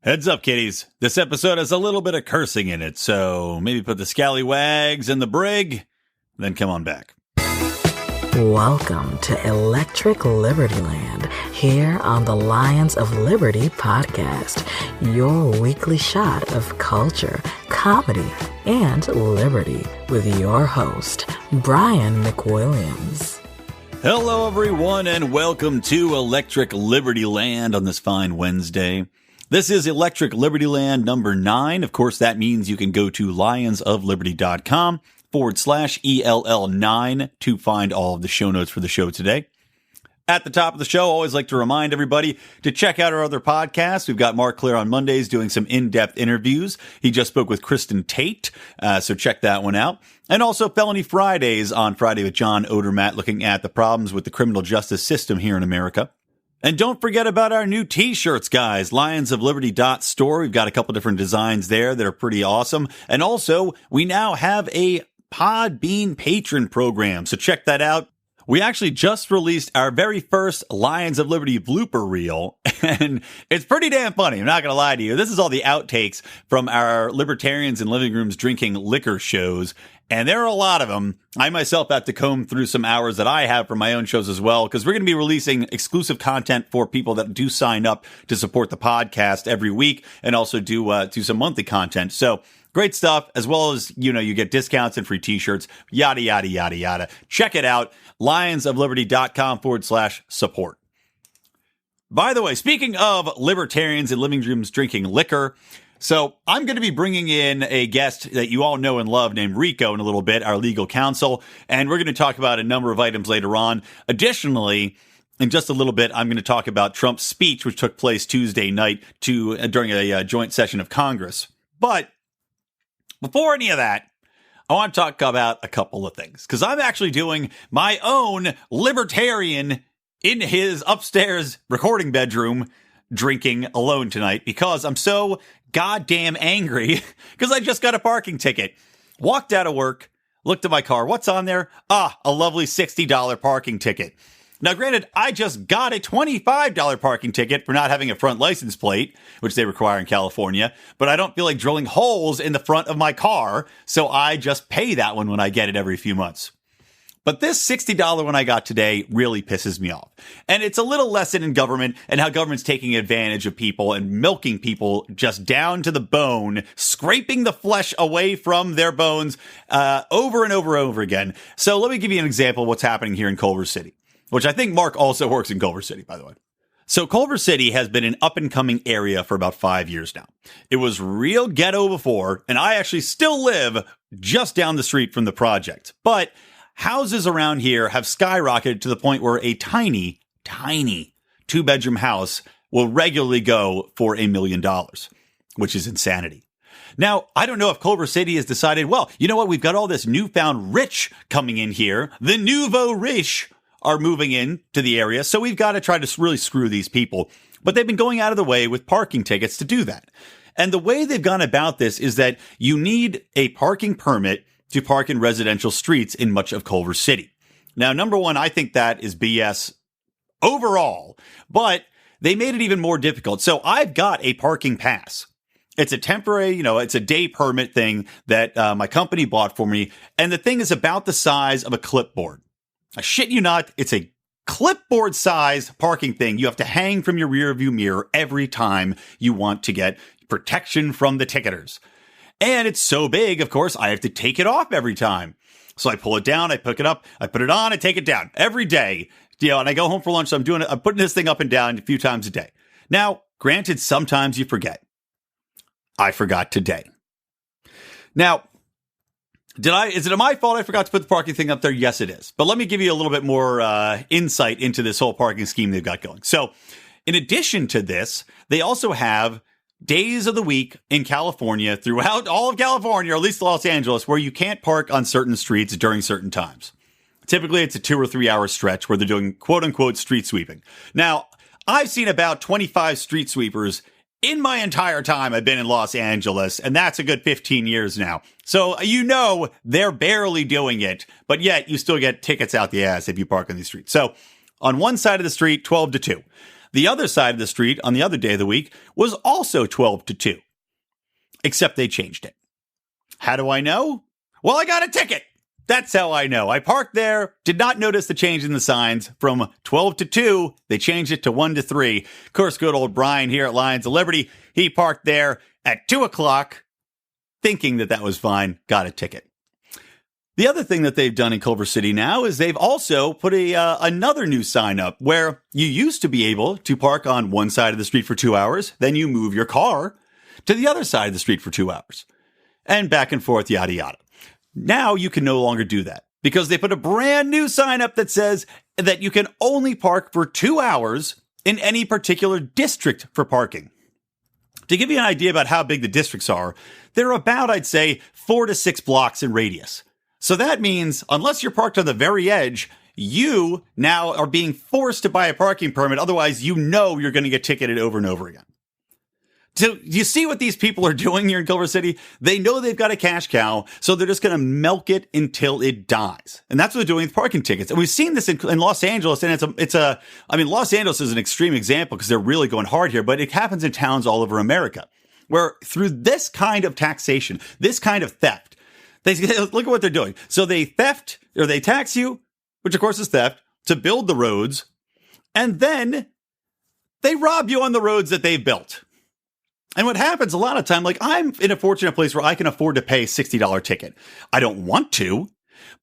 Heads up, kiddies. This episode has a little bit of cursing in it, so maybe put the scallywags in the brig, then come on back. Welcome to Electric Libertyland, here on the Lions of Liberty podcast, your weekly shot of culture, comedy, and liberty with your host, Brian McWilliams. Hello, everyone, and welcome to Electric Libertyland on this fine Wednesday. This is Electric Libertyland number 9. Of course, that means you can go to lionsofliberty.com/ELL9 to find all of the show notes for the show today. At the top of the show, I always like to remind everybody to check out our other podcasts. We've got Mark Claire on Mondays doing some in-depth interviews. He just spoke with Kristen Tate, so check that one out. And also Felony Fridays on Friday with John Odermatt, looking at the problems with the criminal justice system here in America. And don't forget about our new t-shirts, guys. lionsofliberty.store. We've got a couple different designs there that are pretty awesome. And also, we now have a Podbean patron program, so check that out. We actually just released our very first Lions of Liberty blooper reel, and it's pretty damn funny. I'm not going to lie to you. This is all the outtakes from our Libertarians in Living Rooms Drinking Liquor shows, and there are a lot of them. I myself have to comb through some hours that I have for my own shows as well, because we're going to be releasing exclusive content for people that do sign up to support the podcast every week, and also do some monthly content. So great stuff, as well as, you get discounts and free t-shirts, yada, yada, yada, yada. Check it out, lionsofliberty.com/support. By the way, speaking of libertarians and living rooms drinking liquor, so I'm going to be bringing in a guest that you all know and love named Rico in a little bit, our legal counsel, and we're going to talk about a number of items later on. Additionally, in just a little bit, I'm going to talk about Trump's speech, which took place Tuesday night during a joint session of Congress. But before any of that, I want to talk about a couple of things, because I'm actually doing my own libertarian in his upstairs recording bedroom drinking alone tonight, because I'm so goddamn angry because I just got a parking ticket. Walked out of work, looked at my car. What's on there? A lovely $60 parking ticket. Now, granted, I just got a $25 parking ticket for not having a front license plate, which they require in California, but I don't feel like drilling holes in the front of my car, so I just pay that one when I get it every few months. But this $60 one I got today really pisses me off. And it's a little lesson in government and how government's taking advantage of people and milking people just down to the bone, scraping the flesh away from their bones over and over and over again. So let me give you an example of what's happening here in Culver City, which I think Mark also works in Culver City, by the way. So Culver City has been an up-and-coming area for about 5 years now. It was real ghetto before, and I actually still live just down the street from the project. But houses around here have skyrocketed to the point where a tiny 2-bedroom house will regularly go for $1 million, which is insanity. Now, I don't know if Culver City has decided, well, you know what? We've got all this newfound rich coming in here. The nouveau riche are moving in to the area, so we've got to try to really screw these people. But they've been going out of the way with parking tickets to do that. And the way they've gone about this is that you need a parking permit to park in residential streets in much of Culver City. Now, number one, I think that is BS overall, but they made it even more difficult. So I've got a parking pass. It's a temporary, it's a day permit thing that my company bought for me. And the thing is about the size of a clipboard. I shit you not, it's a clipboard size parking thing you have to hang from your rear view mirror every time you want to get protection from the ticketers. And it's so big, of course, I have to take it off every time. So I pull it down, I pick it up, I put it on, I take it down every day. And I go home for lunch, so I'm putting this thing up and down a few times a day. Now, granted, sometimes you forget. I forgot today. Now, is it my fault I forgot to put the parking thing up there? Yes, it is. But let me give you a little bit more insight into this whole parking scheme they've got going. So in addition to this, they also have days of the week in California, throughout all of California, or at least Los Angeles, where you can't park on certain streets during certain times. Typically, it's a 2 or 3 hour stretch where they're doing quote unquote street sweeping. Now, I've seen about 25 street sweepers in my entire time I've been in Los Angeles, and that's a good 15 years now. So, they're barely doing it, but yet you still get tickets out the ass if you park on these streets. So, on one side of the street, 12 to 2. The other side of the street on the other day of the week was also 12 to 2, except they changed it. How do I know? Well, I got a ticket. That's how I know. I parked there, did not notice the change in the signs. From 12 to 2, they changed it to 1 to 3. Of course, good old Brian here at Lions of Liberty, he parked there at 2 o'clock, thinking that was fine, got a ticket. The other thing that they've done in Culver City now is they've also put another new sign up where you used to be able to park on one side of the street for 2 hours, then you move your car to the other side of the street for 2 hours, and back and forth, yada, yada. Now you can no longer do that because they put a brand new sign up that says that you can only park for 2 hours in any particular district for parking. To give you an idea about how big the districts are, they're about, I'd say, 4 to 6 blocks in radius. So that means unless you're parked on the very edge, you now are being forced to buy a parking permit. Otherwise, you know you're going to get ticketed over and over again. So you see what these people are doing here in Culver City? They know they've got a cash cow, so they're just going to milk it until it dies. And that's what they're doing with parking tickets. And we've seen this in Los Angeles, and I mean, Los Angeles is an extreme example because they're really going hard here, but it happens in towns all over America where through this kind of taxation, this kind of theft, look at what they're doing. So they tax you, which of course is theft, to build the roads, and then they rob you on the roads that they've built. And what happens a lot of time, like I'm in a fortunate place where I can afford to pay a $60 ticket. I don't want to,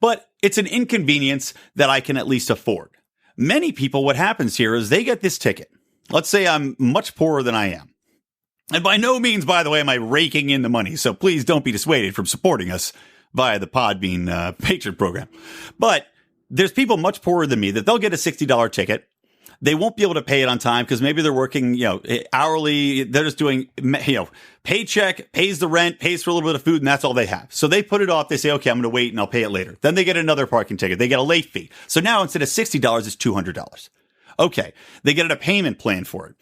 but it's an inconvenience that I can at least afford. Many people, what happens here is they get this ticket. Let's say I'm much poorer than I am. And by no means, by the way, am I raking in the money. So please don't be dissuaded from supporting us via the Podbean patron program. But there's people much poorer than me that they'll get a $60 ticket. They won't be able to pay it on time because maybe they're working, hourly. They're just doing, paycheck, pays the rent, pays for a little bit of food, and that's all they have. So they put it off. They say, okay, I'm going to wait and I'll pay it later. Then they get another parking ticket. They get a late fee. So now instead of $60, it's $200. Okay. They get a payment plan for it.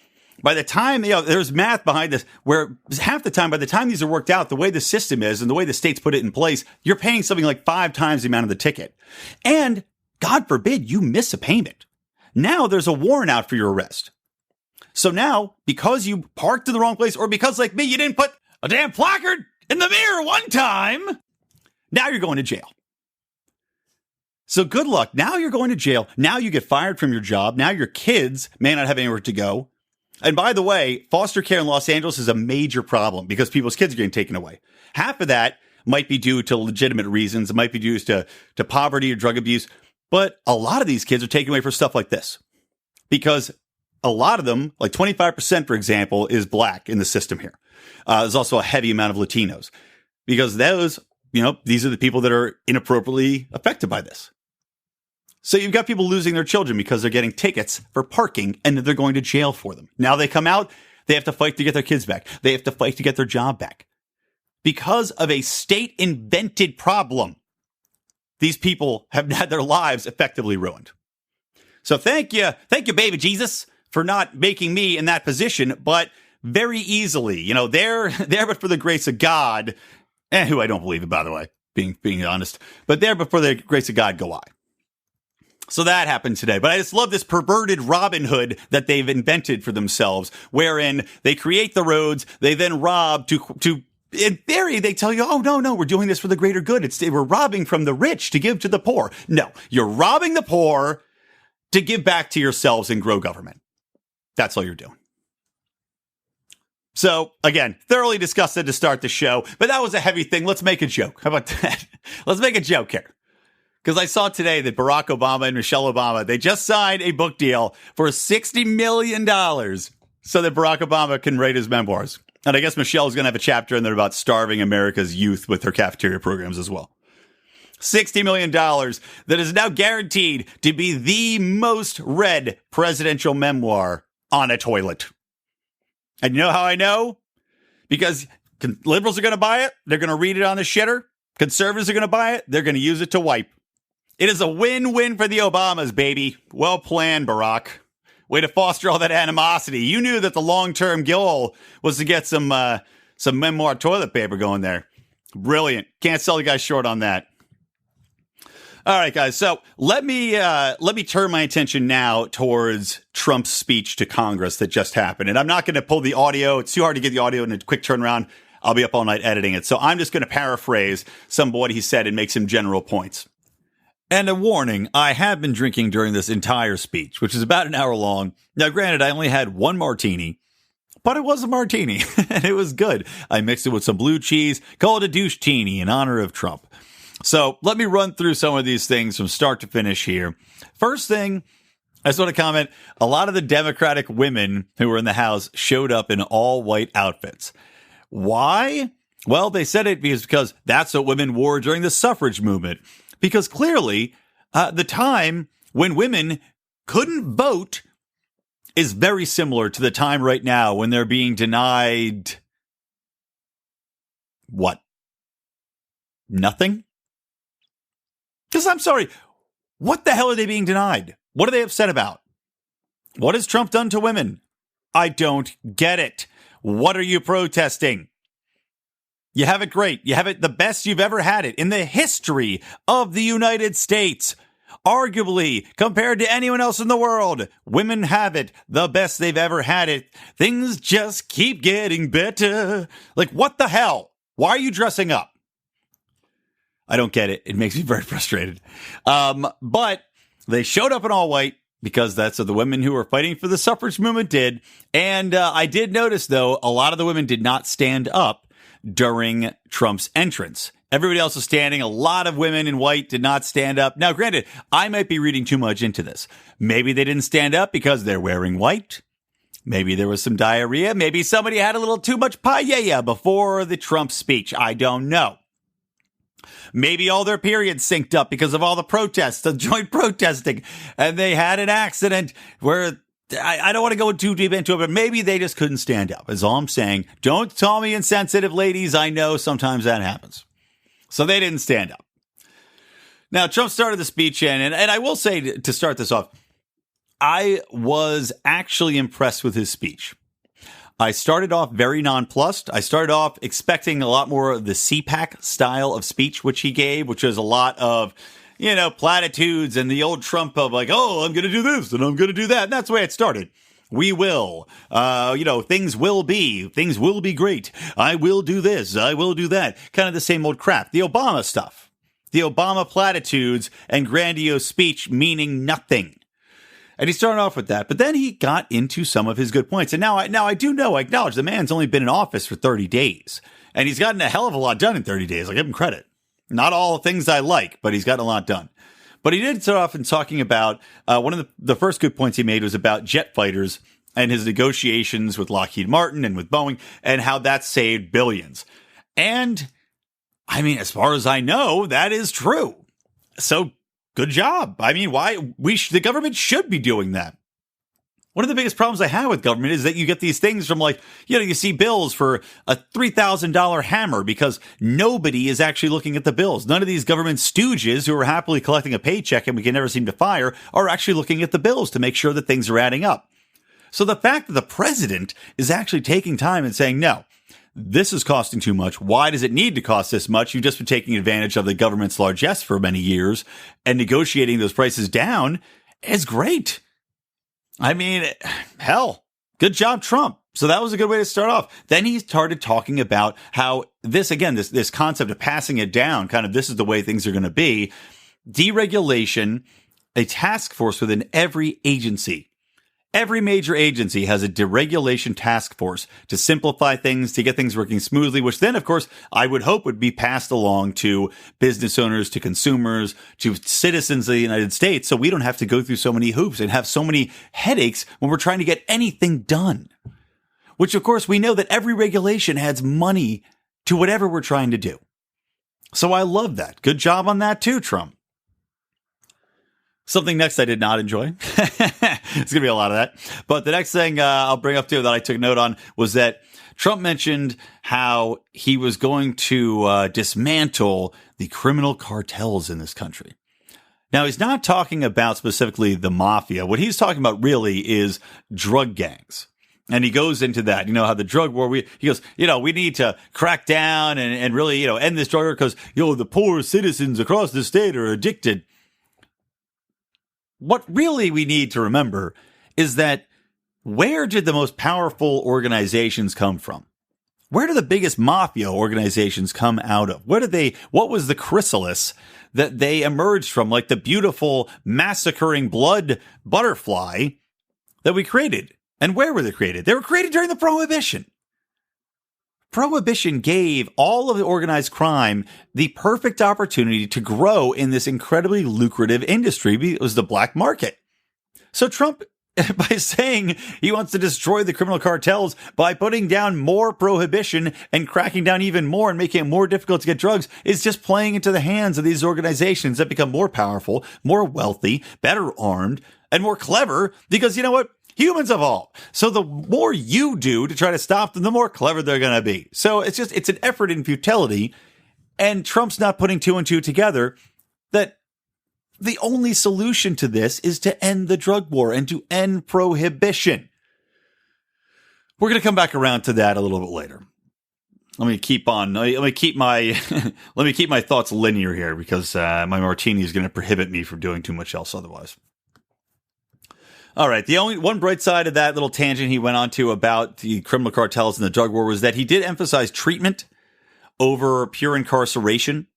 By the time, there's math behind this where half the time, by the time these are worked out, the way the system is and the way the states put it in place, you're paying something like 5 times the amount of the ticket. And God forbid you miss a payment. Now there's a warrant out for your arrest. So now, because you parked in the wrong place, or because, like me, you didn't put a damn placard in the mirror one time, now you're going to jail. So good luck. Now you're going to jail. Now you get fired from your job. Now your kids may not have anywhere to go. And by the way, foster care in Los Angeles is a major problem because people's kids are getting taken away. Half of that might be due to legitimate reasons. It might be due to poverty or drug abuse. But a lot of these kids are taken away for stuff like this because a lot of them, like 25%, for example, is black in the system here. There's also a heavy amount of Latinos because those, these are the people that are inappropriately affected by this. So you've got people losing their children because they're getting tickets for parking and they're going to jail for them. Now they come out, they have to fight to get their kids back. They have to fight to get their job back because of a state invented problem. These people have had their lives effectively ruined. So thank you, baby Jesus, for not making me in that position, but very easily, there, but for the grace of God, who I don't believe in, by the way, being honest, but there, but for the grace of God, go I. So that happened today. But I just love this perverted Robin Hood that they've invented for themselves, wherein they create the roads, they then rob to in theory, they tell you, oh, no, we're doing this for the greater good. We're robbing from the rich to give to the poor. No, you're robbing the poor to give back to yourselves and grow government. That's all you're doing. So, again, thoroughly disgusted to start the show, but that was a heavy thing. Let's make a joke. How about that? Let's make a joke here. Because I saw today that Barack Obama and Michelle Obama, they just signed a book deal for $60 million so that Barack Obama can write his memoirs. And I guess Michelle's going to have a chapter in there about starving America's youth with her cafeteria programs as well. $60 million that is now guaranteed to be the most read presidential memoir on a toilet. And you know how I know? Because liberals are going to buy it. They're going to read it on the shitter. Conservatives are going to buy it. They're going to use it to wipe. It is a win-win for the Obamas, baby. Well planned, Barack. Way to foster all that animosity. You knew that the long-term goal was to get some memoir toilet paper going there. Brilliant. Can't sell the guy short on that. All right, guys. So let me turn my attention now towards Trump's speech to Congress that just happened. And I'm not going to pull the audio. It's too hard to get the audio in a quick turnaround. I'll be up all night editing it. So I'm just going to paraphrase some of what he said and make some general points. And a warning, I have been drinking during this entire speech, which is about an hour long. Now, granted, I only had one martini, but it was a martini, and it was good. I mixed it with some blue cheese, called it a douche-tini in honor of Trump. So let me run through some of these things from start to finish here. First thing, I just want to comment, a lot of the Democratic women who were in the House showed up in all-white outfits. Why? Well, they said it because that's what women wore during the suffrage movement. Because clearly, the time when women couldn't vote is very similar to the time right now when they're being denied what? Nothing? Because I'm sorry, what the hell are they being denied? What are they upset about? What has Trump done to women? I don't get it. What are you protesting? You have it great. You have it the best you've ever had it in the history of the United States. Arguably, compared to anyone else in the world, women have it the best they've ever had it. Things just keep getting better. Like, what the hell? Why are you dressing up? I don't get it. It makes me very frustrated. But they showed up in all white because that's what the women who were fighting for the suffrage movement did. And I did notice, though, a lot of the women did not stand up during Trump's entrance. Everybody else was standing. A lot of women in white did not stand up. Now, granted, I might be reading too much into this. Maybe they didn't stand up because they're wearing white. Maybe there was some diarrhea. Maybe somebody had a little too much paella before the Trump speech. I don't know. Maybe all their periods synced up because of all the protests, the joint protesting, and they had an accident where I don't want to go too deep into it, but maybe they just couldn't stand up, is all I'm saying. Don't call me insensitive, ladies. I know sometimes that happens. So they didn't stand up. Now, Trump started the speech and I will say to start this off, I was actually impressed with his speech. I started off very nonplussed. I started off expecting a lot more of the CPAC style of speech, which he gave, which was a lot of, platitudes and the old Trump of like, oh, I'm going to do this and I'm going to do that. And that's the way it started. We will, things will be great. I will do this. I will do that. Kind of the same old crap. The Obama stuff, the Obama platitudes and grandiose speech meaning nothing. And he started off with that, but then he got into some of his good points. And now I acknowledge the man's only been in office for 30 days and he's gotten a hell of a lot done in 30 days. I give him credit. Not all things I like, but he's gotten a lot done. But he did start off in talking about one of the first good points he made was about jet fighters and his negotiations with Lockheed Martin and with Boeing and how that saved billions. And I mean, as far as I know, that is true. So good job. I mean, the government should be doing that. One of the biggest problems I have with government is that you get these things from you see bills for a $3,000 hammer because nobody is actually looking at the bills. None of these government stooges who are happily collecting a paycheck and we can never seem to fire are actually looking at the bills to make sure that things are adding up. So the fact that the president is actually taking time and saying, no, this is costing too much. Why does it need to cost this much? You've just been taking advantage of the government's largesse for many years and negotiating those prices down is great. I mean, hell, good job, Trump. So that was a good way to start off. Then he started talking about how this concept of passing it down, kind of this is the way things are going to be. Deregulation, a task force within every agency. Every major agency has a deregulation task force to simplify things, to get things working smoothly, which then, of course, I would hope would be passed along to business owners, to consumers, to citizens of the United States, so we don't have to go through so many hoops and have so many headaches when we're trying to get anything done. Which, of course, we know that every regulation adds money to whatever we're trying to do. So I love that. Good job on that too, Trump. Something next I did not enjoy. It's going to be a lot of that. But the next thing I'll bring up too that I took note on was that Trump mentioned how he was going to dismantle the criminal cartels in this country. Now, he's not talking about specifically the mafia. What he's talking about really is drug gangs. And he goes into that, how the drug war, he goes, we need to crack down and really, end this drug war because, the poor citizens across the state are addicted. what really we need to remember is that where did the most powerful organizations come from? Where do the biggest mafia organizations come out of? What was the chrysalis that they emerged from, like the beautiful massacring blood butterfly that we created? And where were they created? They were created during the Prohibition. Prohibition gave all of the organized crime the perfect opportunity to grow in this incredibly lucrative industry. It was the black market. So Trump, by saying he wants to destroy the criminal cartels by putting down more prohibition and cracking down even more and making it more difficult to get drugs, is just playing into the hands of these organizations that become more powerful, more wealthy, better armed, and more clever because, you know what? Humans evolve. So the more you do to try to stop them, the more clever they're going to be. So it's an effort in futility. And Trump's not putting two and two together that the only solution to this is to end the drug war and to end prohibition. We're going to come back around to that a little bit later. Let me keep my thoughts linear here because my martini is going to prohibit me from doing too much else otherwise. All right. The only one bright side of that little tangent he went on to about the criminal cartels and the drug war was that he did emphasize treatment over pure incarceration.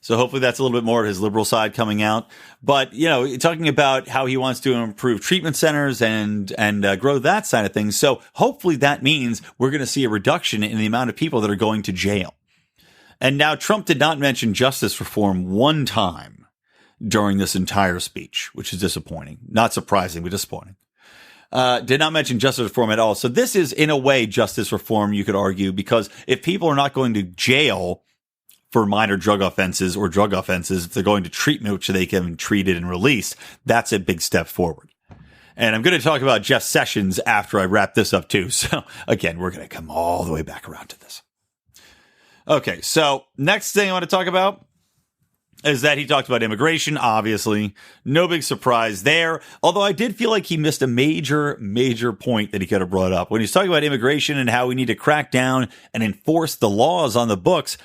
So hopefully that's a little bit more of his liberal side coming out. But, you know, talking about how he wants to improve treatment centers and grow that side of things. So hopefully that means we're going to see a reduction in the amount of people that are going to jail. And now Trump did not mention justice reform one time during this entire speech, which is disappointing. Not surprising, but disappointing. Did not mention justice reform at all. So this is, in a way, justice reform, you could argue, because if people are not going to jail for minor drug offenses or drug offenses, if they're going to treatment, which they can be treated and released, that's a big step forward. And I'm going to talk about Jeff Sessions after I wrap this up, too. So, again, we're going to come all the way back around to this. Okay, so next thing I want to talk about is that he talked about immigration, obviously. No big surprise there. Although I did feel like he missed a major point that he could have brought up. When he's talking about immigration and how we need to crack down and enforce the laws on the books,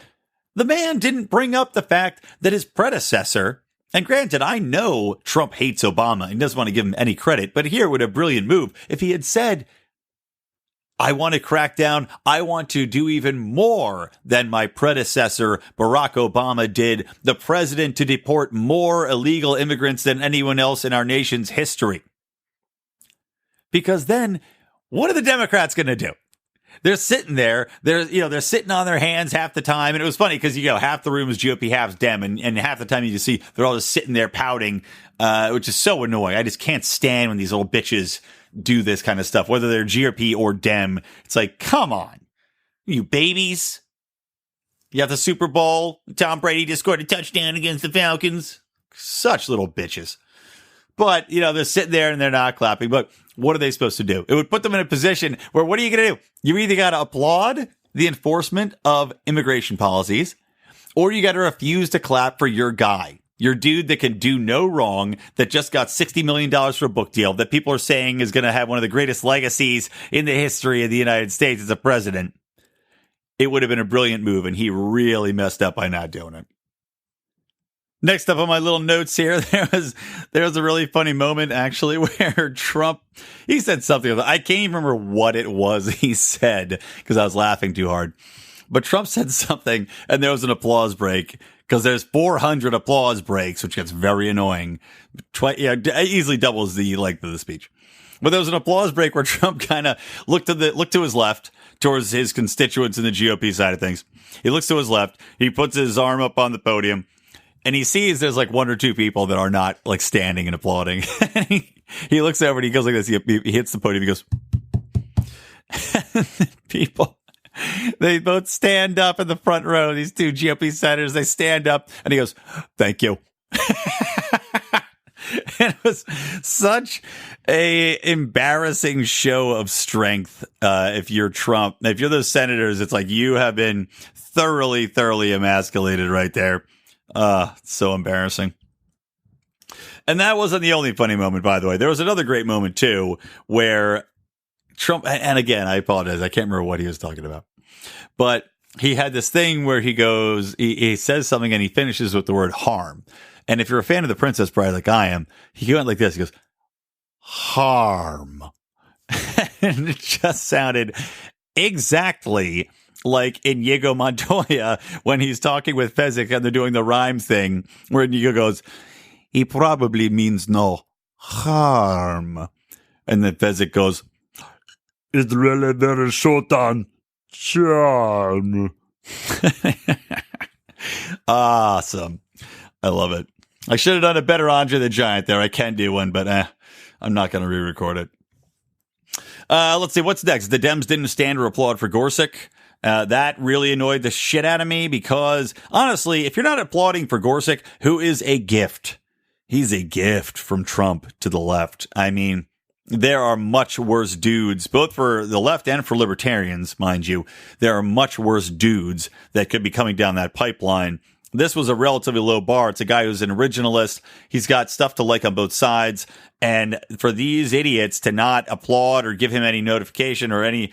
the man didn't bring up the fact that his predecessor, and granted, I know Trump hates Obama and doesn't want to give him any credit, but here would a brilliant move if he had said, I want to crack down. I want to do even more than my predecessor, Barack Obama, did. The president to deport more illegal immigrants than anyone else in our nation's history. Because then, what are the Democrats going to do? They're sitting there. They're sitting on their hands half the time. And it was funny because, half the room is GOP, half's Dem. And half the time you just see they're all just sitting there pouting, which is so annoying. I just can't stand when these little bitches do this kind of stuff, whether they're GOP or Dem. It's like, come on, you babies. You have the Super Bowl. Tom Brady just scored a touchdown against the Falcons. Such little bitches. But, they're sitting there and they're not clapping. But what are they supposed to do? It would put them in a position where what are you going to do? You either got to applaud the enforcement of immigration policies, or you got to refuse to clap for your guy. Your dude that can do no wrong, that just got $60 million for a book deal, that people are saying is going to have one of the greatest legacies in the history of the United States as a president. It would have been a brilliant move, and he really messed up by not doing it. Next up on my little notes here, there was a really funny moment, actually, where Trump, he said something. I can't even remember what it was he said because I was laughing too hard. But Trump said something, and there was an applause break. Because there's 400 applause breaks, which gets very annoying. Easily doubles the length of the speech. But there was an applause break where Trump kind of looked to his left towards his constituents in the GOP side of things. He looks to his left. He puts his arm up on the podium, and he sees there's like one or two people that are not like standing and applauding. And he looks over and he goes like this. He hits the podium. He goes, people. They both stand up in the front row. These two GOP senators, they stand up and he goes, thank you. And it was such a embarrassing show of strength. If you're Trump, if you're those senators, it's like you have been thoroughly emasculated right there. So embarrassing. And that wasn't the only funny moment, by the way. There was another great moment too, where Trump, and again, I apologize, I can't remember what he was talking about, but he had this thing where he goes, he says something and he finishes with the word harm. And if you're a fan of The Princess Bride like I am, he went like this. He goes, harm. And it just sounded exactly like Inigo Montoya when he's talking with Fezzik and they're doing the rhymes thing, where Inigo goes, he probably means no harm. And then Fezzik goes, it's really very short on charm. Awesome. I love it. I should have done a better Andre the Giant there. I can do one, but I'm not going to re-record it. Let's see. What's next? The Dems didn't stand or applaud for Gorsuch. That really annoyed the shit out of me because, honestly, if you're not applauding for Gorsuch, who is a gift, he's a gift from Trump to the left. I mean, there are much worse dudes, both for the left and for libertarians, mind you. There are much worse dudes that could be coming down that pipeline. This was a relatively low bar. It's a guy who's an originalist. He's got stuff to like on both sides. And for these idiots to not applaud or give him any notification or any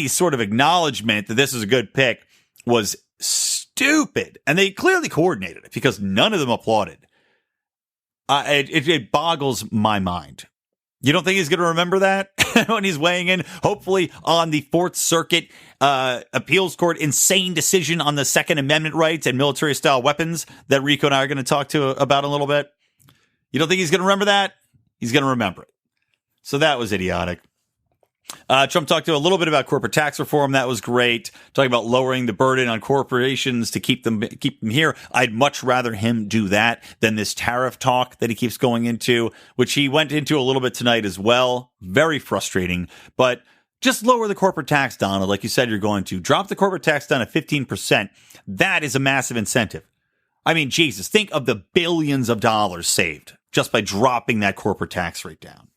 sort of acknowledgement that this is a good pick was stupid. And they clearly coordinated it because none of them applauded. It boggles my mind. You don't think he's going to remember that when he's weighing in, hopefully, on the Fourth Circuit Appeals Court insane decision on the Second Amendment rights and military-style weapons that Rico and I are going to talk to about in a little bit? You don't think he's going to remember that? He's going to remember it. So that was idiotic. Trump talked a little bit about corporate tax reform. That was great. Talking about lowering the burden on corporations to keep them here. I'd much rather him do that than this tariff talk that he keeps going into, which he went into a little bit tonight as well. Very frustrating. But just lower the corporate tax, Donald, like you said you're going to. Drop the corporate tax down to 15%. That is a massive incentive. I mean, Jesus, think of the billions of dollars saved just by dropping that corporate tax rate down.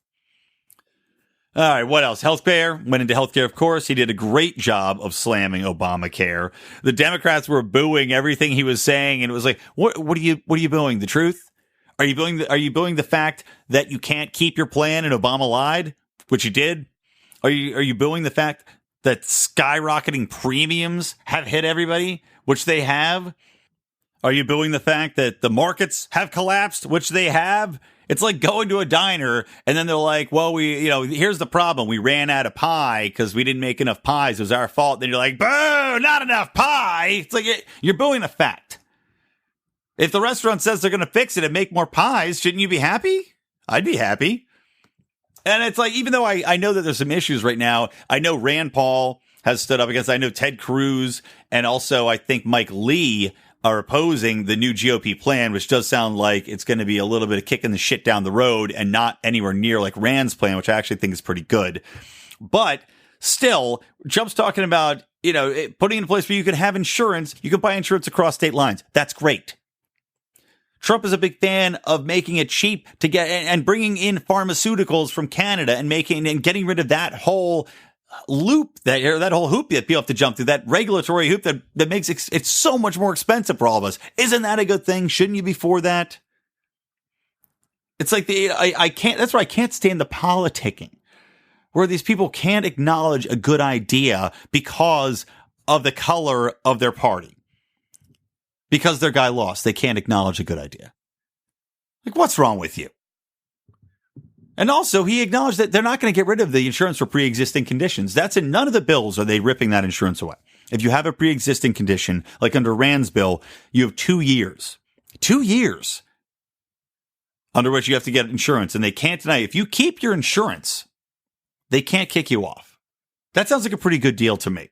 All right, what else? Healthcare. Went into healthcare, of course. He did a great job of slamming Obamacare. The Democrats were booing everything he was saying, and it was like, what are you booing? The truth? Are you booing the fact that you can't keep your plan and Obama lied, which he did? Are you booing the fact that skyrocketing premiums have hit everybody, which they have? Are you booing the fact that the markets have collapsed, which they have? It's like going to a diner and then they're like, well, here's the problem. We ran out of pie because we didn't make enough pies. It was our fault. Then you're like, boo, not enough pie. It's like you're booing a fact. If the restaurant says they're going to fix it and make more pies, shouldn't you be happy? I'd be happy. And it's like, even though I know that there's some issues right now, I know Rand Paul has stood up against, I know Ted Cruz and also I think Mike Lee are opposing the new GOP plan, which does sound like it's going to be a little bit of kicking the shit down the road and not anywhere near like Rand's plan, which I actually think is pretty good. But still, Trump's talking about, putting in place where you can have insurance. You can buy insurance across state lines. That's great. Trump is a big fan of making it cheap to get and bringing in pharmaceuticals from Canada and getting rid of that whole loop, that whole hoop that people have to jump through, that regulatory hoop that makes it's so much more expensive for all of us. Isn't that a good thing? Shouldn't you be for that? It's like I can't, that's why I can't stand the politicking where these people can't acknowledge a good idea because of the color of their party. Because their guy lost, they can't acknowledge a good idea. Like, what's wrong with you? And also, he acknowledged that they're not going to get rid of the insurance for pre-existing conditions. That's in none of the bills are they ripping that insurance away. If you have a pre-existing condition, like under Rand's bill, you have 2 years. 2 years under which you have to get insurance. And they can't deny, if you keep your insurance, they can't kick you off. That sounds like a pretty good deal to me.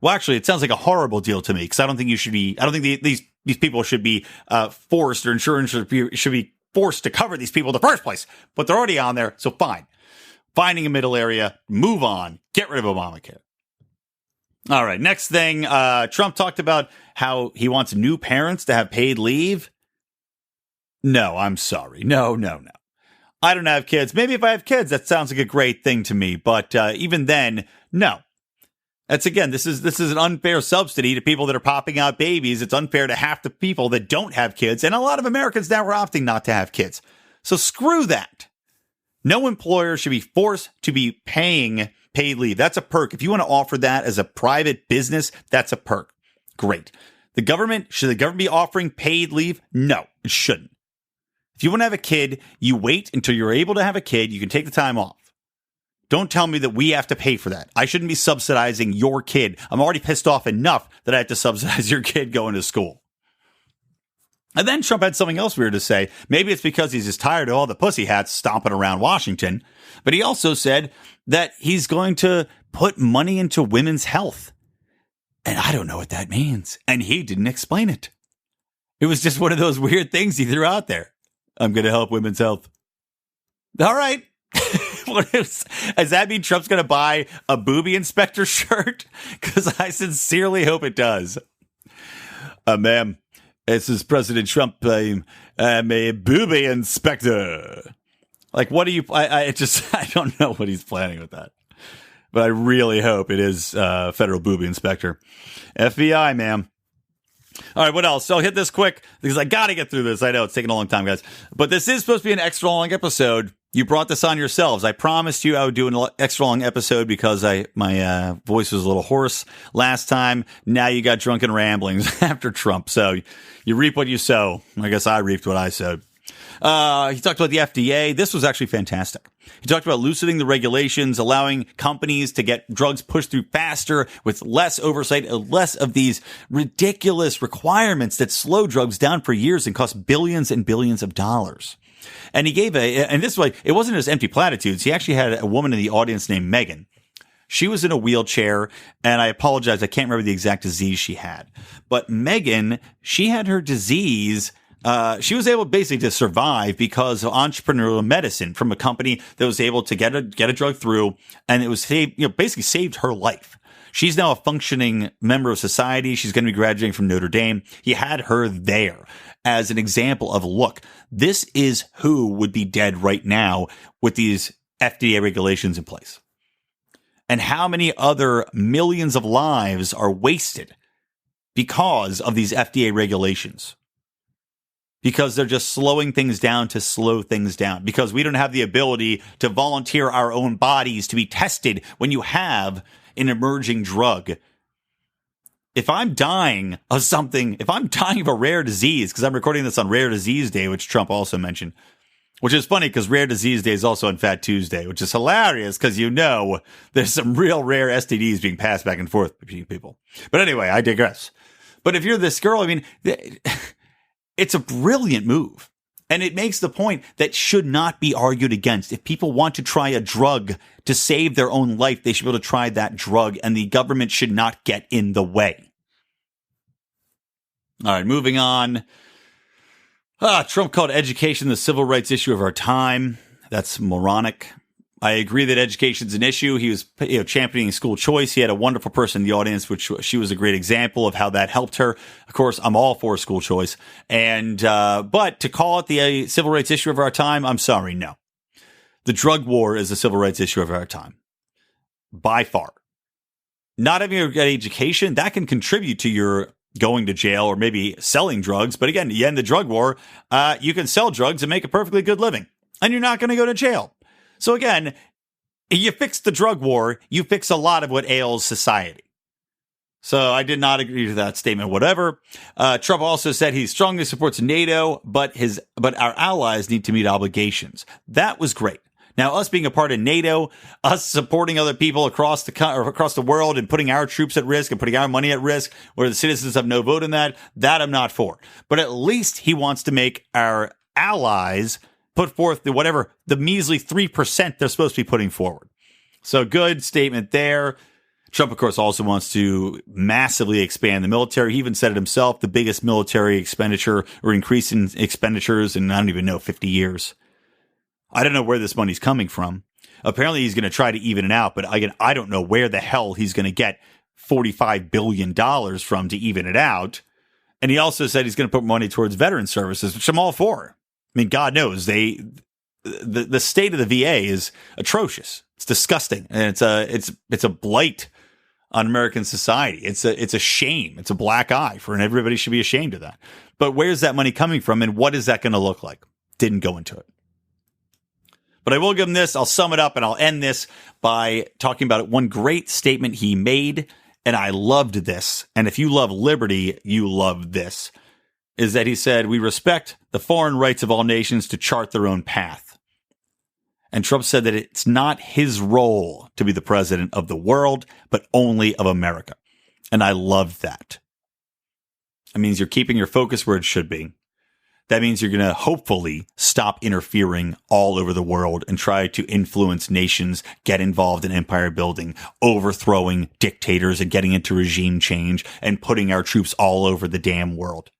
Well, actually, it sounds like a horrible deal to me because I don't think these people should be forced, or insurance should be forced to cover these people in the first place, but they're already on there. So fine. Finding a middle area, move on, get rid of Obamacare. All right. Next thing, Trump talked about how he wants new parents to have paid leave. No, I'm sorry. No. I don't have kids. Maybe if I have kids, that sounds like a great thing to me. But even then, no. That's again, this is an unfair subsidy to people that are popping out babies. It's unfair to half the people that don't have kids. And a lot of Americans now are opting not to have kids. So screw that. No employer should be forced to be paying paid leave. That's a perk. If you want to offer that as a private business, that's a perk. Great. Should the government be offering paid leave? No, it shouldn't. If you want to have a kid, you wait until you're able to have a kid. You can take the time off. Don't tell me that we have to pay for that. I shouldn't be subsidizing your kid. I'm already pissed off enough that I have to subsidize your kid going to school. And then Trump had something else weird to say. Maybe it's because he's just tired of all the pussy hats stomping around Washington. But he also said that he's going to put money into women's health. And I don't know what that means. And he didn't explain it. It was just one of those weird things he threw out there. I'm going to help women's health. All right. Does that mean Trump's going to buy a booby inspector shirt? Because I sincerely hope it does. Ma'am, this is President Trump. I'm a booby inspector. Like, what do you... I don't know what he's planning with that. But I really hope it is federal booby inspector. FBI, ma'am. All right, what else? So I'll hit this quick because I got to get through this. I know it's taking a long time, guys. But this is supposed to be an extra long episode. You brought this on yourselves. I promised you I would do an extra long episode because my voice was a little hoarse last time. Now you got drunken ramblings after Trump. So you reap what you sow. I guess I reaped what I sowed. He talked about the FDA. This was actually fantastic. He talked about loosening the regulations, allowing companies to get drugs pushed through faster with less oversight, less of these ridiculous requirements that slow drugs down for years and cost billions and billions of dollars. And he gave and this was like, it wasn't just empty platitudes. He actually had a woman in the audience named Megan. She was in a wheelchair, and I apologize, I can't remember the exact disease she had. But Megan, she had her disease. She was able basically to survive because of entrepreneurial medicine from a company that was able to get a drug through, and it was basically saved her life. She's now a functioning member of society. She's going to be graduating from Notre Dame. He had her there as an example of, look, this is who would be dead right now with these FDA regulations in place. And how many other millions of lives are wasted because of these FDA regulations? Because they're just slowing things down to slow things down. Because we don't have the ability to volunteer our own bodies to be tested when you have an emerging drug. If I'm dying of something, if I'm dying of a rare disease, because I'm recording this on Rare Disease Day, which Trump also mentioned, which is funny because Rare Disease Day is also on Fat Tuesday, which is hilarious because there's some real rare STDs being passed back and forth between people. But anyway, I digress. But if you're this girl, I mean... It's a brilliant move, and it makes the point that should not be argued against. If people want to try a drug to save their own life, they should be able to try that drug, and the government should not get in the way. All right, moving on. Trump called education the civil rights issue of our time. That's moronic. I agree that education's an issue. He was championing school choice. He had a wonderful person in the audience, which she was a great example of how that helped her. Of course, I'm all for school choice. And but to call it the civil rights issue of our time, I'm sorry, no. The drug war is a civil rights issue of our time. By far. Not having a good education, that can contribute to your going to jail or maybe selling drugs. But again, you end the drug war, you can sell drugs and make a perfectly good living. And you're not going to go to jail. So again, you fix the drug war, you fix a lot of what ails society. So I did not agree to that statement, whatever. Trump also said he strongly supports NATO, but our allies need to meet obligations. That was great. Now, us being a part of NATO, us supporting other people across the world and putting our troops at risk and putting our money at risk, where the citizens have no vote in that I'm not for. But at least he wants to make our allies put forth the measly 3% they're supposed to be putting forward. So good statement there. Trump, of course, also wants to massively expand the military. He even said it himself, the biggest military expenditure or increase in expenditures in, I don't even know, 50 years. I don't know where this money's coming from. Apparently, he's going to try to even it out. But again, I don't know where the hell he's going to get $45 billion from to even it out. And he also said he's going to put money towards veteran services, which I'm all for. I mean, God knows the state of the VA is atrocious. It's disgusting, and it's a blight on American society. It's a shame. It's a black eye and everybody should be ashamed of that. But where's that money coming from, and what is that going to look like? Didn't go into it. But I will give him this. I'll sum it up, and I'll end this by talking about one great statement he made, and I loved this. And if you love liberty, you love this. is that he said, we respect the foreign rights of all nations to chart their own path. And Trump said that it's not his role to be the president of the world, but only of America. And I love that. That means you're keeping your focus where it should be. That means you're going to hopefully stop interfering all over the world and try to influence nations, get involved in empire building, overthrowing dictators and getting into regime change and putting our troops all over the damn world.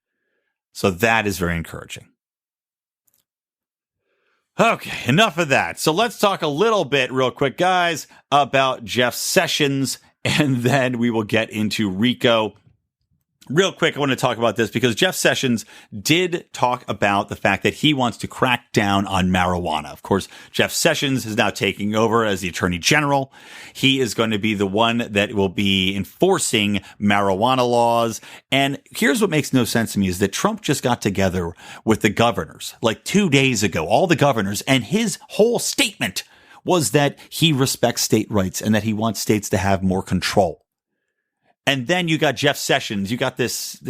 So that is very encouraging. Okay, enough of that. So let's talk a little bit real quick, guys, about Jeff Sessions, and then we will get into Rico. Real quick, I want to talk about this because Jeff Sessions did talk about the fact that he wants to crack down on marijuana. Of course, Jeff Sessions is now taking over as the Attorney General. He is going to be the one that will be enforcing marijuana laws. And here's what makes no sense to me is that Trump just got together with the governors like 2 days ago, all the governors, and his whole statement was that he respects state rights and that he wants states to have more control. And then you got Jeff Sessions, you got this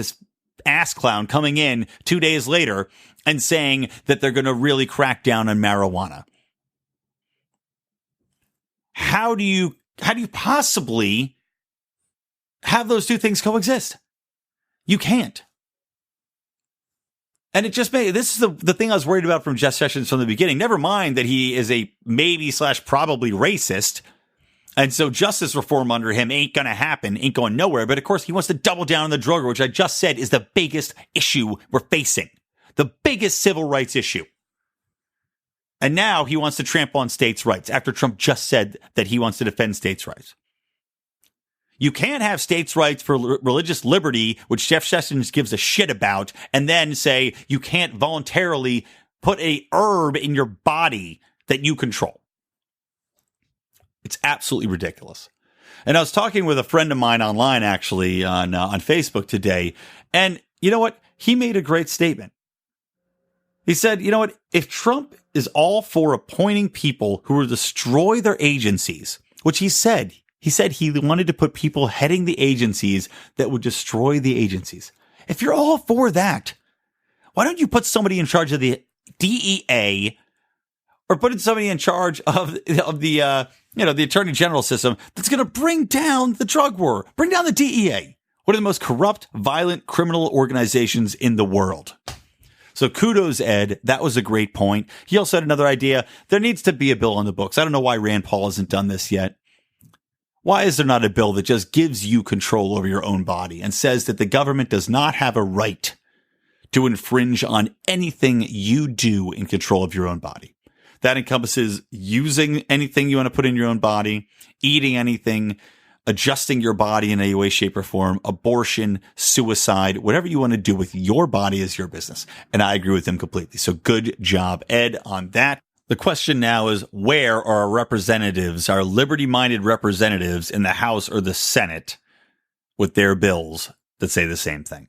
ass clown coming in 2 days later and saying that they're going to really crack down on marijuana. How do you possibly have those two things coexist? You can't. And it just this is the thing I was worried about from Jeff Sessions from the beginning. Never mind that he is a maybe/probably racist. And so justice reform under him ain't going to happen, ain't going nowhere. But of course, he wants to double down on the drug war, which I just said is the biggest issue we're facing, the biggest civil rights issue. And now he wants to trample on states' rights after Trump just said that he wants to defend states' rights. You can't have states' rights for religious liberty, which Jeff Sessions gives a shit about, and then say you can't voluntarily put a herb in your body that you control. It's absolutely ridiculous. And I was talking with a friend of mine online, actually, on Facebook today. And you know what? He made a great statement. He said, you know what? If Trump is all for appointing people who will destroy their agencies, which he said he wanted to put people heading the agencies that would destroy the agencies. If you're all for that, why don't you put somebody in charge of the DEA or put somebody in charge of the Attorney General system that's going to bring down the drug war, bring down the DEA, one of the most corrupt, violent criminal organizations in the world. So kudos, Ed. That was a great point. He also had another idea. There needs to be a bill on the books. I don't know why Rand Paul hasn't done this yet. Why is there not a bill that just gives you control over your own body and says that the government does not have a right to infringe on anything you do in control of your own body? That encompasses using anything you want to put in your own body, eating anything, adjusting your body in any way, shape, or form, abortion, suicide, whatever you want to do with your body is your business. And I agree with him completely. So good job, Ed, on that. The question now is, where are our representatives, our liberty-minded representatives in the House or the Senate with their bills that say the same thing?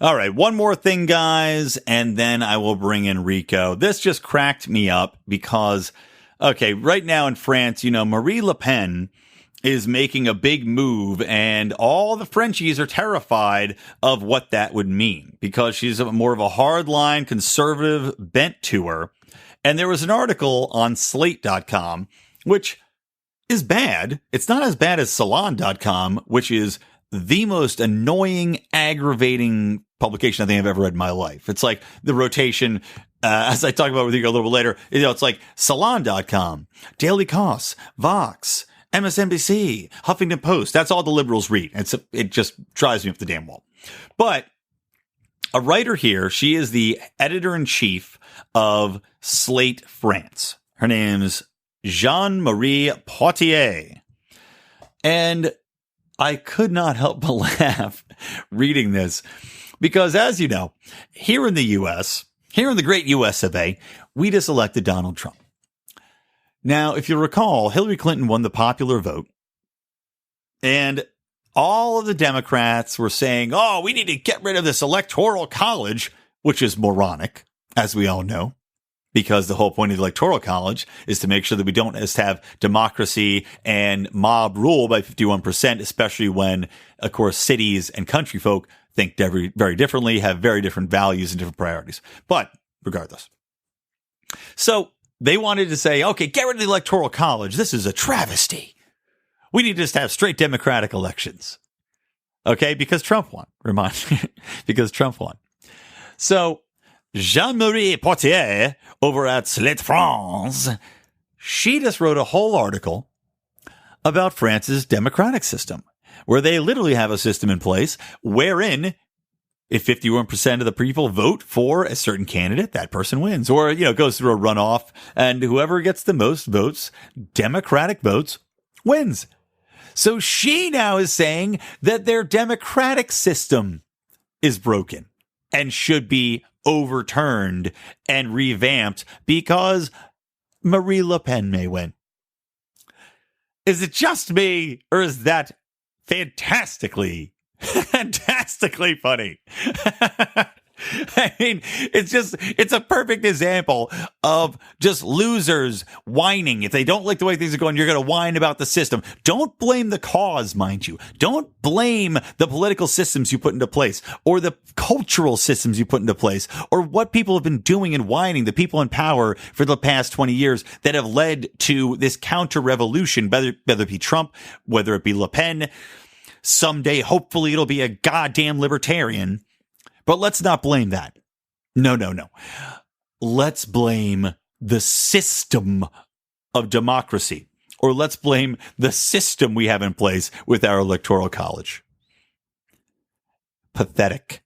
All right, one more thing, guys, and then I will bring in Rico. This just cracked me up because, okay, right now in France, Marie Le Pen is making a big move, and all the Frenchies are terrified of what that would mean because she's more of a hardline conservative bent to her. And there was an article on Slate.com, which is bad. It's not as bad as Salon.com, which is the most annoying, aggravating publication I think I've ever read in my life. It's like the rotation, as I talk about with you a little bit later, it's like Salon.com, Daily Kos, Vox, MSNBC, Huffington Post. That's all the liberals read. It just drives me up the damn wall. But a writer here, she is the editor-in-chief of Slate France. Her name is Jean-Marie Poitier. And I could not help but laugh reading this because, as you know, here in the U.S., here in the great U.S. of A., we just elected Donald Trump. Now, if you recall, Hillary Clinton won the popular vote, and all of the Democrats were saying, oh, we need to get rid of this electoral college, which is moronic, as we all know. Because the whole point of the Electoral College is to make sure that we don't just have democracy and mob rule by 51%, especially when, of course, cities and country folk think very, very differently, have very different values and different priorities. But regardless. So they wanted to say, okay, get rid of the Electoral College. This is a travesty. We need to just have straight democratic elections. Okay, because Trump won. Because Trump won. So Jean-Marie Portier over at Slate France, she just wrote a whole article about France's democratic system, where they literally have a system in place wherein if 51% of the people vote for a certain candidate, that person wins. Or, goes through a runoff, and whoever gets the most votes, Democratic votes, wins. So she now is saying that their democratic system is broken and should be overturned and revamped because Marie Le Pen may win. Is it just me, or is that fantastically funny? I mean, it's a perfect example of just losers whining. If they don't like the way things are going, you're going to whine about the system. Don't blame the cause, mind you. Don't blame the political systems you put into place or the cultural systems you put into place or what people have been doing and whining, the people in power for the past 20 years that have led to this counter revolution, whether it be Trump, whether it be Le Pen. Someday, hopefully, it'll be a goddamn libertarian. But let's not blame that. No. Let's blame the system of democracy, or let's blame the system we have in place with our electoral college. Pathetic.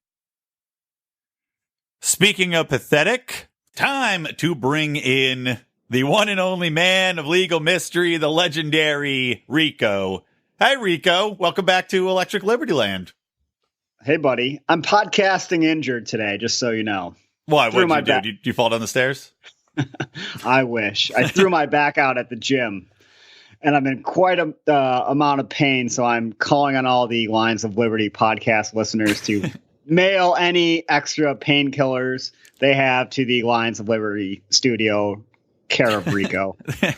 Speaking of pathetic, time to bring in the one and only man of legal mystery, the legendary Rico. Hi, Rico. Welcome back to Electric Libertyland. Hey, buddy. I'm podcasting injured today, just so you know. Why? What did you do? Did you fall down the stairs? I wish. I threw my back out at the gym, and I'm in quite a amount of pain, so I'm calling on all the Lions of Liberty podcast listeners to mail any extra painkillers they have to the Lions of Liberty studio, care of Rico.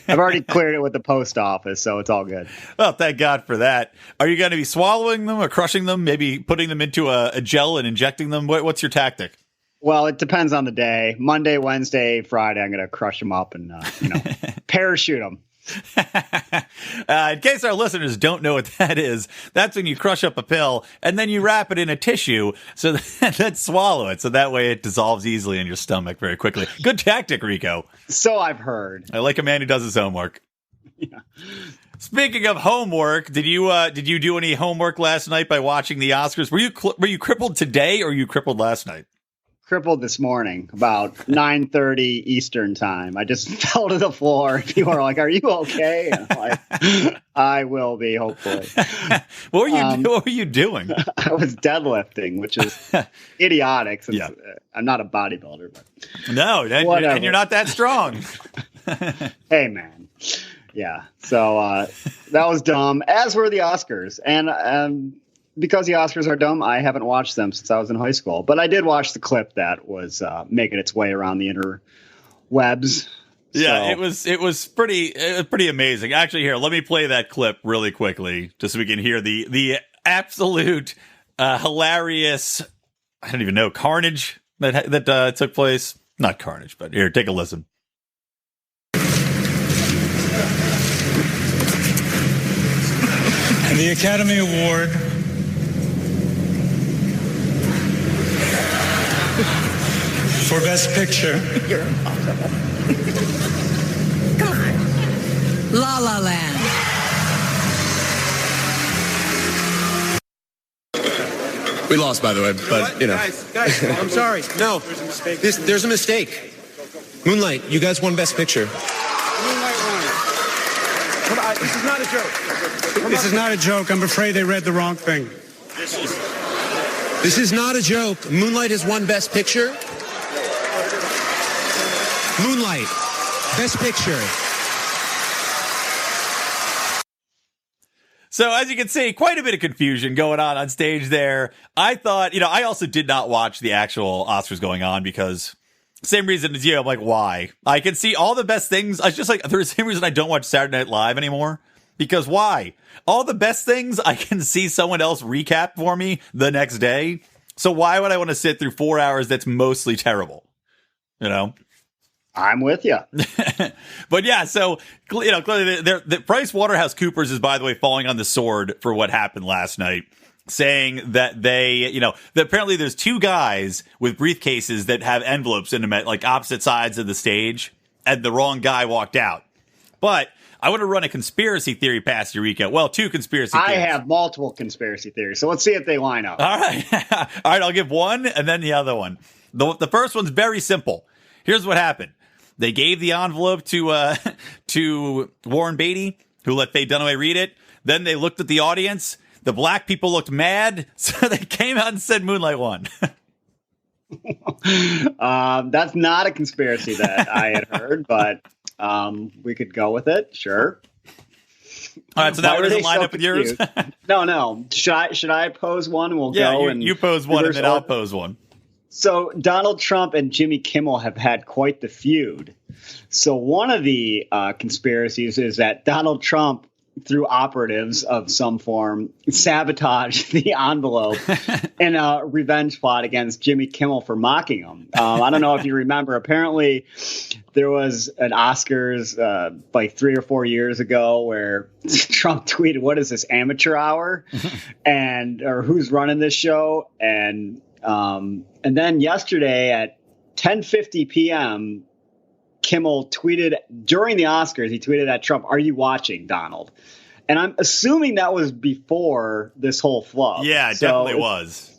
I've already cleared it with the post office, so it's all good. Well, thank God for that. Are you going to be swallowing them or crushing them, maybe putting them into a gel and injecting them? What's your tactic? Well, it depends on the day. Monday, Wednesday, Friday, I'm going to crush them up and parachute them. In case our listeners don't know what that is, that's when you crush up a pill and then you wrap it in a tissue so then swallow it. So that way it dissolves easily in your stomach very quickly. Good tactic, Rico. So I've heard. I like a man who does his homework. Yeah. Speaking of homework, did you do any homework last night by watching the Oscars? Were you crippled today or were you crippled last night? Crippled this morning, about 9:30 Eastern time. I just fell to the floor. People are like, "Are you okay?" And I'm like, I will be, hopefully. What were you doing? I was deadlifting, which is idiotic since I'm not a bodybuilder. But no, and you're not that strong. Hey, man. Yeah. So that was dumb, as were the Oscars. And because the Oscars are dumb, I haven't watched them since I was in high school. But I did watch the clip that was making its way around the interwebs. Yeah, so. It was pretty amazing. Actually, here, let me play that clip really quickly, just so we can hear the absolute hilarious, I don't even know, carnage that took place. Not carnage, but here, take a listen. And the Academy Award for Best Picture. You're impossible. Come on. La La Land. We lost, by the way, but, you know. Guys, I'm sorry. No, there's a mistake. Moonlight, you guys won Best Picture. Moonlight won. Come on, this is not a joke. This is not a joke. I'm afraid they read the wrong thing. This is not a joke. Moonlight has won Best Picture. Moonlight, Best Picture. So as you can see, quite a bit of confusion going on stage there. I thought, I also did not watch the actual Oscars going on because same reason as you. I'm like, why? I can see all the best things. I was just like, there's the same reason I don't watch Saturday Night Live anymore. Because why? All the best things I can see someone else recap for me the next day. So why would I want to sit through 4 hours that's mostly terrible? You know? I'm with you. But yeah, so, you know, clearly the Price Waterhouse Coopers is, by the way, falling on the sword for what happened last night, saying that they, you know, that apparently there's two guys with briefcases that have envelopes in them at like opposite sides of the stage, and the wrong guy walked out. But I want to run a conspiracy theory past you, Rico. Well, two conspiracy theories. I have multiple conspiracy theories, so let's see if they line up. All right. All right, I'll give one and then the other one. The first one's very simple. Here's what happened. They gave the envelope to Warren Beatty, who let Faye Dunaway read it. Then they looked at the audience. The black people looked mad, so they came out and said Moonlight won. That's not a conspiracy that I had heard, but we could go with it. Sure. All right, so that one doesn't line up with yours? No. Should I pose one and we'll go? You pose one and then I'll pose one. So Donald Trump and Jimmy Kimmel have had quite the feud. So one of the conspiracies is that Donald Trump, through operatives of some form, sabotaged the envelope in a revenge plot against Jimmy Kimmel for mocking him. I don't know if you remember. Apparently, there was an Oscars like 3 or 4 years ago where Trump tweeted, "What is this, amateur hour?" or who's running this show? And then yesterday at 10:50 p.m., Kimmel tweeted during the Oscars, he tweeted at Trump, "Are you watching, Donald?" And I'm assuming that was before this whole flub. Yeah, it definitely was.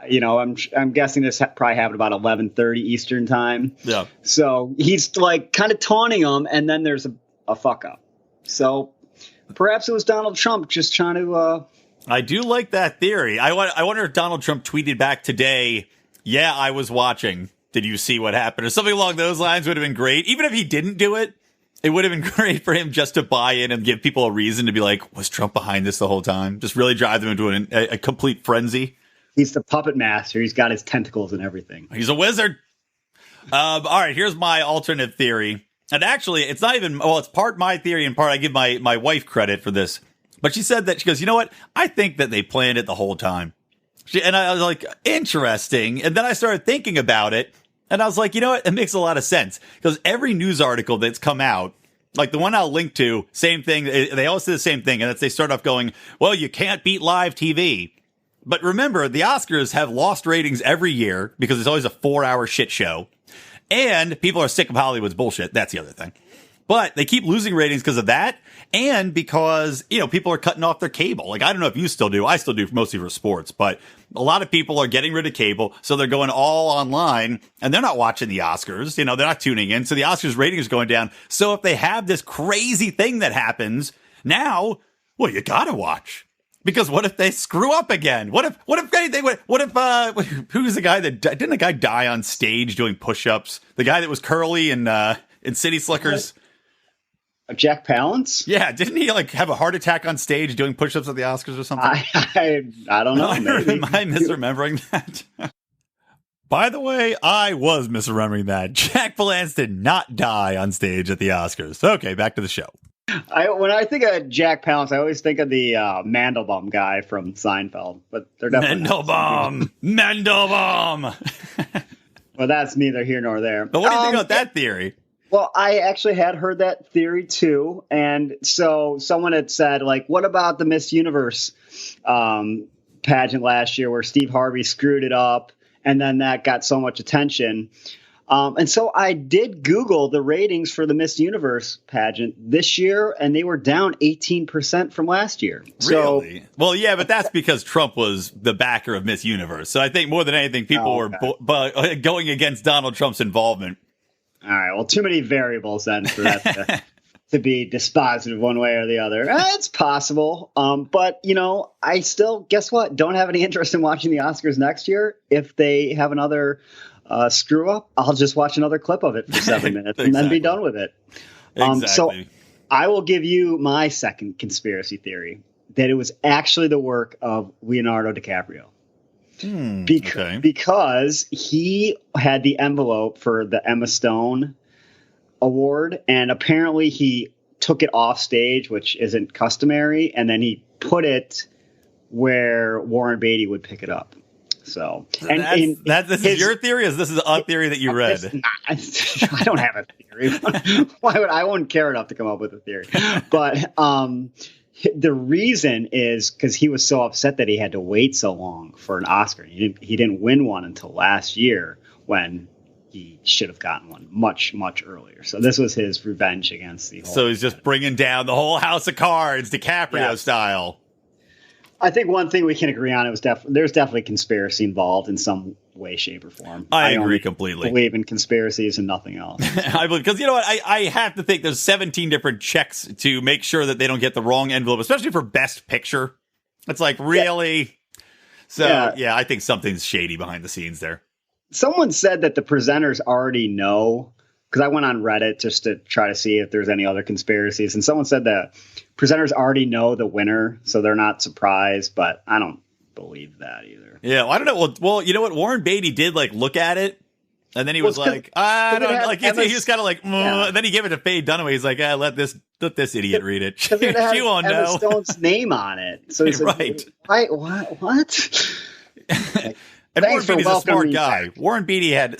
You know, I'm guessing this probably happened about 11:30 Eastern time. Yeah. So he's like kind of taunting him, and then there's a fuck up. So perhaps it was Donald Trump just trying to. I do like that theory. I wonder if Donald Trump tweeted back today, "Yeah, I was watching. Did you see what happened?" Or something along those lines would have been great. Even if he didn't do it, it would have been great for him just to buy in and give people a reason to be like, was Trump behind this the whole time? Just really drive them into a complete frenzy. He's the puppet master. He's got his tentacles and everything. He's a wizard. All right, here's my alternate theory. And actually, it's not even, well, it's part my theory and part I give my wife credit for this. But she said that, she goes, you know what? I think that they planned it the whole time. And I was like, interesting. And then I started thinking about it. And I was like, you know what? It makes a lot of sense. Because every news article that's come out, like the one I'll link to, same thing. They all say the same thing. And that's they start off going, well, you can't beat live TV. But remember, the Oscars have lost ratings every year because it's always a 4-hour shit show. And people are sick of Hollywood's bullshit. That's the other thing. But they keep losing ratings because of that. And because, you know, people are cutting off their cable. Like, I don't know if you still do. I still do mostly for sports. But a lot of people are getting rid of cable. So they're going all online. And they're not watching the Oscars. You know, they're not tuning in. So the Oscars rating is going down. So if they have this crazy thing that happens now, well, you got to watch. Because what if they screw up again? What if who's the guy that, didn't a guy die on stage doing push-ups? The guy that was curly in City Slickers? Jack Palance? Yeah, didn't he like have a heart attack on stage doing push-ups at the Oscars or something? I don't know. Maybe. Am I misremembering that? By the way, I was misremembering that. Jack Palance did not die on stage at the Oscars. Okay, back to the show. When I think of Jack Palance, I always think of the Mandelbaum guy from Seinfeld. But they're definitely Mandelbaum. Well, that's neither here nor there. But what do you think about that theory? Well, I actually had heard that theory too. And so someone had said, like, what about the Miss Universe pageant last year where Steve Harvey screwed it up and then that got so much attention? And so I did Google the ratings for the Miss Universe pageant this year, and they were down 18% from last year. Really? Well, yeah, but that's because Trump was the backer of Miss Universe. So I think more than anything, people were going against Donald Trump's involvement. All right. Well, too many variables then for that to be dispositive one way or the other. It's possible. But, you know, I still, guess what? Don't have any interest in watching the Oscars next year. If they have another screw up, I'll just watch another clip of it for 7 minutes and then be done with it. So I will give you my second conspiracy theory, that it was actually the work of Leonardo DiCaprio. Because he had the envelope for the Emma Stone award, and apparently he took it off stage, which isn't customary, and then he put it where Warren Beatty would pick it up. So, this is your theory, or this is a theory that you read? I don't have a theory. I wouldn't care enough to come up with a theory. But the reason is because he was so upset that he had to wait so long for an Oscar. He didn't win one until last year, when he should have gotten one much, much earlier. So this was his revenge against the whole. So he's just bringing down the whole house of cards, DiCaprio style. I think one thing we can agree on, there's definitely conspiracy involved in some way, shape, or form. I agree completely. Believe in conspiracies and nothing else. I believe, because you know what? I have to think there's 17 different checks to make sure that they don't get the wrong envelope, especially for Best Picture. It's like, really? Yeah. So, yeah, I think something's shady behind the scenes there. Someone said that the presenters already know, because I went on Reddit just to try to see if there's any other conspiracies. And someone said that presenters already know the winner, so they're not surprised. But I don't believe that either. Yeah, well, I don't know. Well, you know what? Warren Beatty did look at it, and then he was like, I don't know. He was kind of like, and then he gave it to Faye Dunaway. He's like, let this idiot read it. She won't know. Emma Stone's name on it. So he's right. Like, what? And Warren Beatty's a smart guy. Warren Beatty had,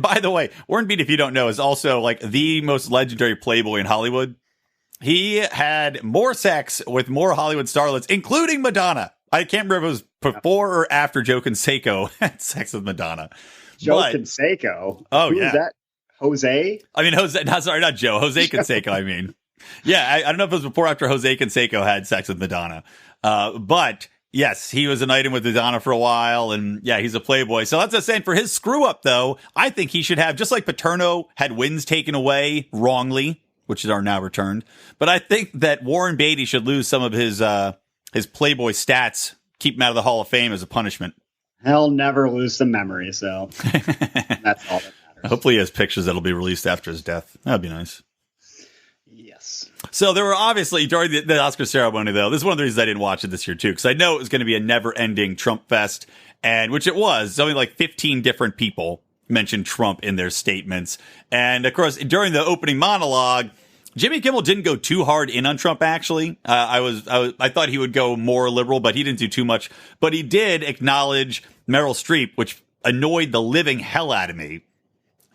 by the way, Warren Beatty, if you don't know, is also like the most legendary playboy in Hollywood. He had more sex with more Hollywood starlets, including Madonna. I can't remember if it was before or after Joe Canseco had sex with Madonna. Joe Canseco? Oh, Who yeah. Is that? Jose? I mean, not Joe. Jose Canseco, I mean. Yeah, I don't know if it was before or after Jose Canseco had sex with Madonna. But yes, he was an item with Madonna for a while, and yeah, he's a playboy. So that's the same for his screw up, though. I think he should have, just like Paterno had wins taken away wrongly, which are now returned. But I think that Warren Beatty should lose some of his playboy stats, keep him out of the Hall of Fame as a punishment. He'll never lose the memory, so that's all that matters. Hopefully he has pictures that'll be released after his death. That'd be nice. Yes. So there were obviously, during the Oscar ceremony, though, this is one of the reasons I didn't watch it this year, too, because I know it was going to be a never-ending Trump fest, and which it was. Only like 15 different people mentioned Trump in their statements. And, of course, during the opening monologue, Jimmy Kimmel didn't go too hard in on Trump, actually. I thought he would go more liberal, but he didn't do too much. But he did acknowledge Meryl Streep, which annoyed the living hell out of me.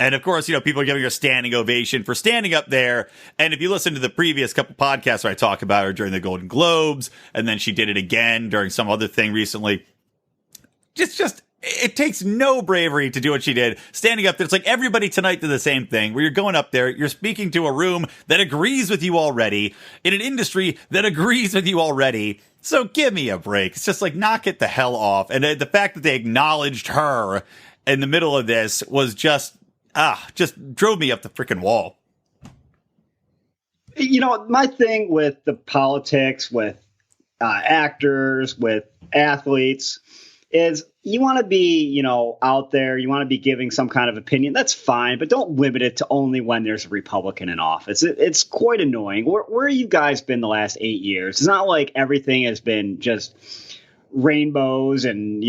And of course, people are giving her a standing ovation for standing up there. And if you listen to the previous couple podcasts where I talk about her during the Golden Globes, and then she did it again during some other thing recently, it takes no bravery to do what she did. Standing up there, it's like everybody tonight did the same thing, where you're going up there, you're speaking to a room that agrees with you already, in an industry that agrees with you already. So give me a break. It's just like, knock it the hell off. And the fact that they acknowledged her in the middle of this was just drove me up the freaking wall. My thing with the politics, with actors, with athletes, is you want to be, out there, you want to be giving some kind of opinion. That's fine, but don't limit it to only when there's a Republican in office. It's quite annoying. Where have you guys been the last 8 years? It's not like everything has been just rainbows and,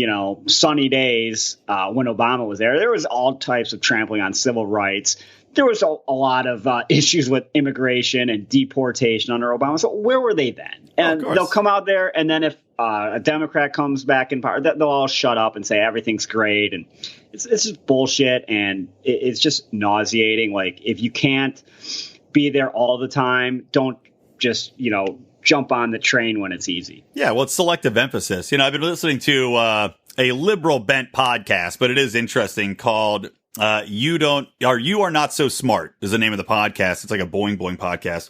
sunny days when Obama was there. There was all types of trampling on civil rights. There was a lot of issues with immigration and deportation under Obama. So where were they then? And they'll come out there, and then if a Democrat comes back in power, they'll all shut up and say everything's great. And it's just bullshit, and it's just nauseating. Like, if you can't be there all the time, don't just, jump on the train when it's easy. Yeah, well, it's selective emphasis. I've been listening to a liberal bent podcast, but it is interesting, called You Are Not So Smart is the name of the podcast. It's like a boing boing podcast.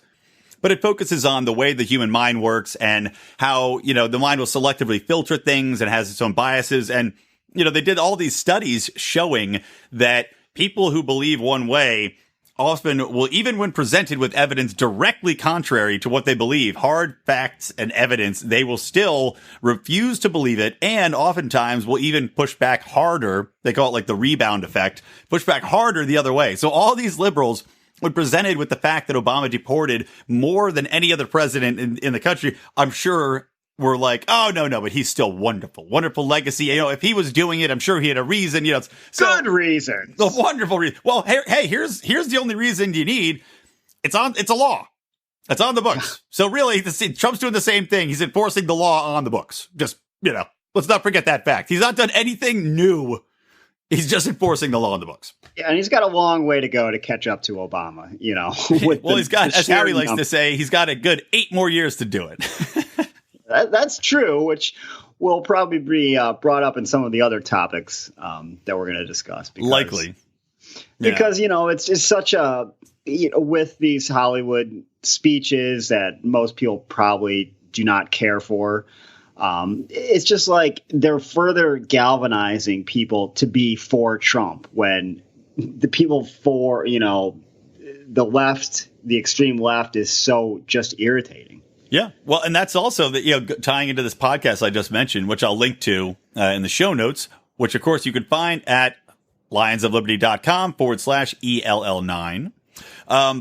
But it focuses on the way the human mind works and how, the mind will selectively filter things and has its own biases. And, they did all these studies showing that people who believe one way often will, even when presented with evidence directly contrary to what they believe, hard facts and evidence, they will still refuse to believe it, and oftentimes will even push back harder. They call it like the rebound effect, push back harder the other way. So all these liberals, when presented with the fact that Obama deported more than any other president in the country, I'm sure were like, oh, no, but he's still wonderful legacy. If he was doing it, I'm sure he had a reason. Good reason. A wonderful reason. Well, hey, here's the only reason you need. It's a law. It's on the books. So really, Trump's doing the same thing. He's enforcing the law on the books. Just, Let's not forget that fact. He's not done anything new. He's just enforcing the law in the books. Yeah, and he's got a long way to go to catch up to Obama, you know. Well, he's got, as Harry likes to say, he's got a good 8 more years to do it. That's true, which will probably be brought up in some of the other topics that we're going to discuss. Likely. Because, you know, it's just such a, you know, with these Hollywood speeches that most people probably do not care for. It's just like they're further galvanizing people to be for Trump when the people for, you know, the left, the extreme left is so just irritating. Yeah. Well, and that's also that, you know, tying into this podcast I just mentioned, which I'll link to in the show notes, which of course you can find at lionsofliberty.com/ELL9.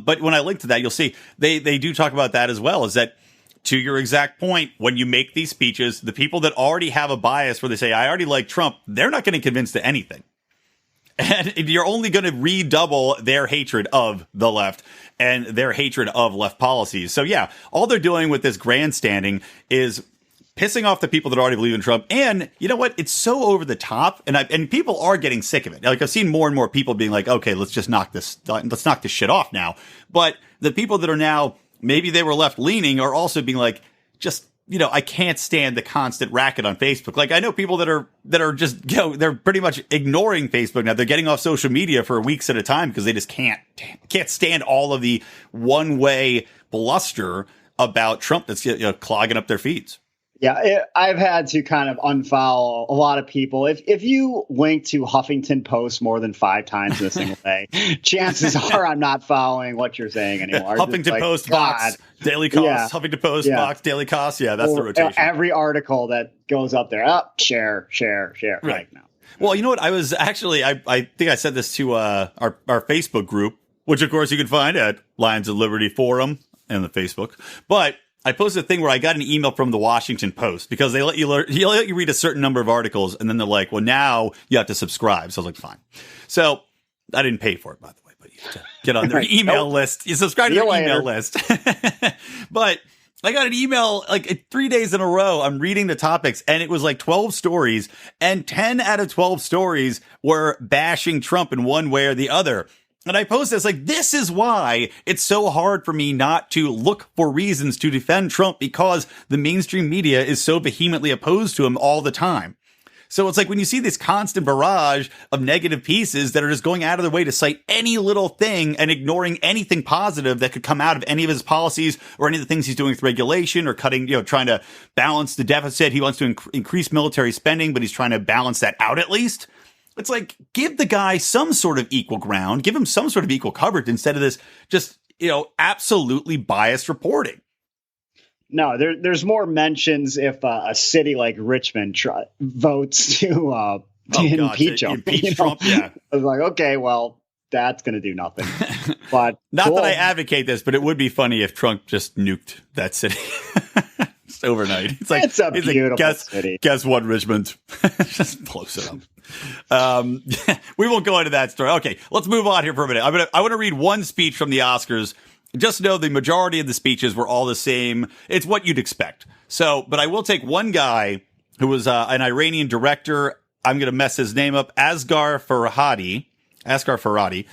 But when I link to that, you'll see they do talk about that as well, is that to your exact point, when you make these speeches, the people that already have a bias where they say, I already like Trump, they're not going to convince to anything. And you're only going to redouble their hatred of the left and their hatred of left policies. So yeah, all they're doing with this grandstanding is pissing off the people that already believe in Trump. And you know what? It's so over the top, and people are getting sick of it. Like, I've seen more and more people being like, okay, let's knock this shit off now. But the people that are now, maybe they were left leaning, are also being like, just, you know, I can't stand the constant racket on Facebook. Like, I know people that are just, you know, they're pretty much ignoring Facebook now. They're getting off social media for weeks at a time because they just can't stand all of the one-way bluster about Trump that's, you know, clogging up their feeds. Yeah, I've had to kind of unfollow a lot of people. If you link to Huffington Post more than 5 times in a single day, chances are I'm not following what you're saying anymore. Huffington Post, Vox, Daily Kos, yeah. Huffington Post, Vox, Daily Kos. Yeah, that's the rotation. Every article that goes up there, share. Right. Like, no. Well, you know what? I was actually, I think I said this to our Facebook group, which of course you can find at Lions of Liberty Forum and the Facebook. But I posted a thing where I got an email from the Washington Post because they let you read a certain number of articles, and then they're like, well, now you have to subscribe. So I was like, fine. So I didn't pay for it, by the way, but you have to get on their email list. You subscribe to their email list. But I got an email like 3 days in a row. I'm reading the topics, and it was like 12 stories, and 10 out of 12 stories were bashing Trump in one way or the other. And I posted this, like, this is why it's so hard for me not to look for reasons to defend Trump, because the mainstream media is so vehemently opposed to him all the time. So it's like when you see this constant barrage of negative pieces that are just going out of their way to cite any little thing and ignoring anything positive that could come out of any of his policies or any of the things he's doing with regulation or cutting, you know, trying to balance the deficit. He wants to increase military spending, but he's trying to balance that out at least. It's like, give the guy some sort of equal ground, give him some sort of equal coverage instead of this just, you know, absolutely biased reporting. No, there's more mentions if a city like Richmond votes to impeach him. Impeach Trump, yeah. I was like, okay, well, that's going to do nothing. But not that I advocate this, but it would be funny if Trump just nuked that city. Just overnight. It's like, it's a beautiful city. Guess what, Richmond? Just blows it up. We won't go into that story. Okay, let's move on here for a minute. I want to read one speech from the Oscars. Just know the majority of the speeches were all the same. It's what you'd expect. So, but I will take one guy who was an Iranian director. I'm going to mess his name up. Asghar Farhadi.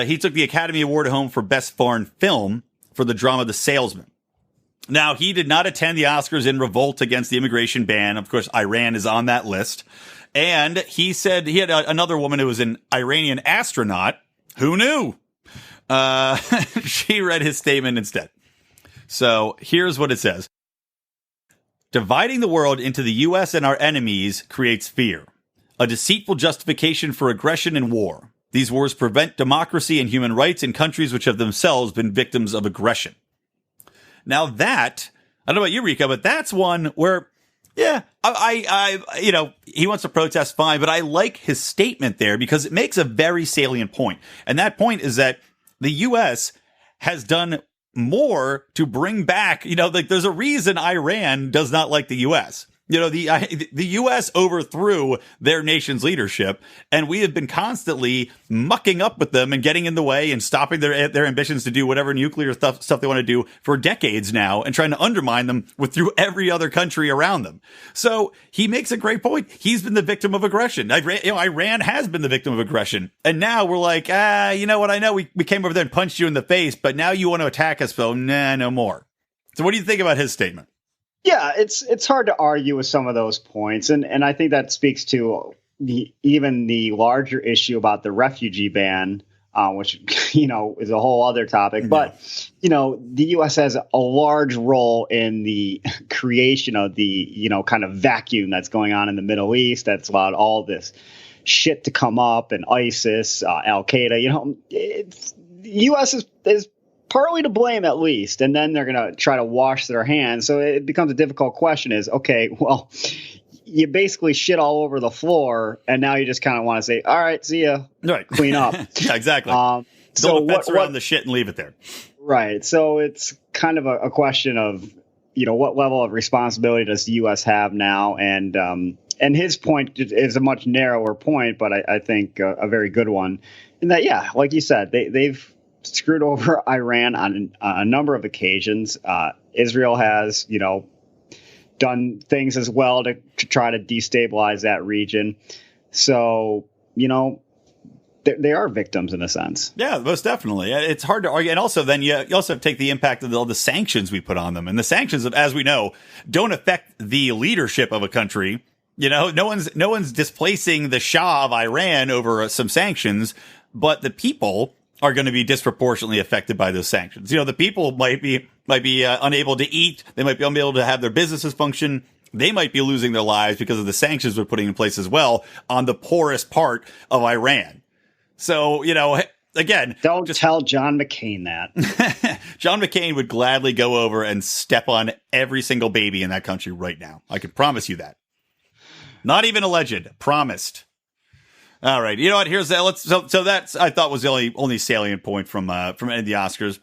He took the Academy Award home for Best Foreign Film for the drama The Salesman. Now, he did not attend the Oscars in revolt against the immigration ban. Of course, Iran is on that list. And he said he had another woman who was an Iranian astronaut. Who knew? She read his statement instead. So here's what it says. Dividing the world into the U.S. and our enemies creates fear, a deceitful justification for aggression and war. These wars prevent democracy and human rights in countries which have themselves been victims of aggression. Now that, I don't know about you, Rico, but that's one where, yeah, I you know, he wants to protest, fine, but I like his statement there because it makes a very salient point. And that point is that the U.S. has done more to bring back, you know, like there's a reason Iran does not like the U.S. You know, the U.S. overthrew their nation's leadership, and we have been constantly mucking up with them and getting in the way and stopping their ambitions to do whatever nuclear stuff they want to do for decades now, and trying to undermine them through every other country around them. So he makes a great point. He's been the victim of aggression. Iran has been the victim of aggression, and now we're like, you know what? I know we came over there and punched you in the face, but now you want to attack us, so nah, no more. So what do you think about his statement? Yeah, it's hard to argue with some of those points, and I think that speaks to even the larger issue about the refugee ban, which is a whole other topic. Yeah. But the U.S. has a large role in the creation of the kind of vacuum that's going on in the Middle East that's allowed all this shit to come up, and ISIS, Al Qaeda. The U.S. is partly to blame, at least, and then they're going to try to wash their hands. So it becomes a difficult question is, okay, well, you basically shit all over the floor, and now you just kind of want to say, all right, see ya, right, clean up. Yeah, exactly. Build a fence around the shit and leave it there. Right. So it's kind of a question of, what level of responsibility does the U.S. have now? And his point is a much narrower point, but I think a very good one. In that, yeah, like you said, they've screwed over Iran on a number of occasions. Israel has, done things as well to try to destabilize that region. So, they are victims in a sense. Yeah, most definitely. It's hard to argue. And also then you also have to take the impact of all the sanctions we put on them. And the sanctions, as we know, don't affect the leadership of a country. No one's displacing the Shah of Iran over some sanctions, but the people are going to be disproportionately affected by those sanctions. The people might be unable to eat. They might be unable to have their businesses function. They might be losing their lives because of the sanctions we're putting in place as well on the poorest part of Iran. So, again, don't tell John McCain that. John McCain would gladly go over and step on every single baby in that country right now. I can promise you that. Not even alleged, promised. All right, you know what? Here's that. So that's I thought was the only salient point from any of the Oscars.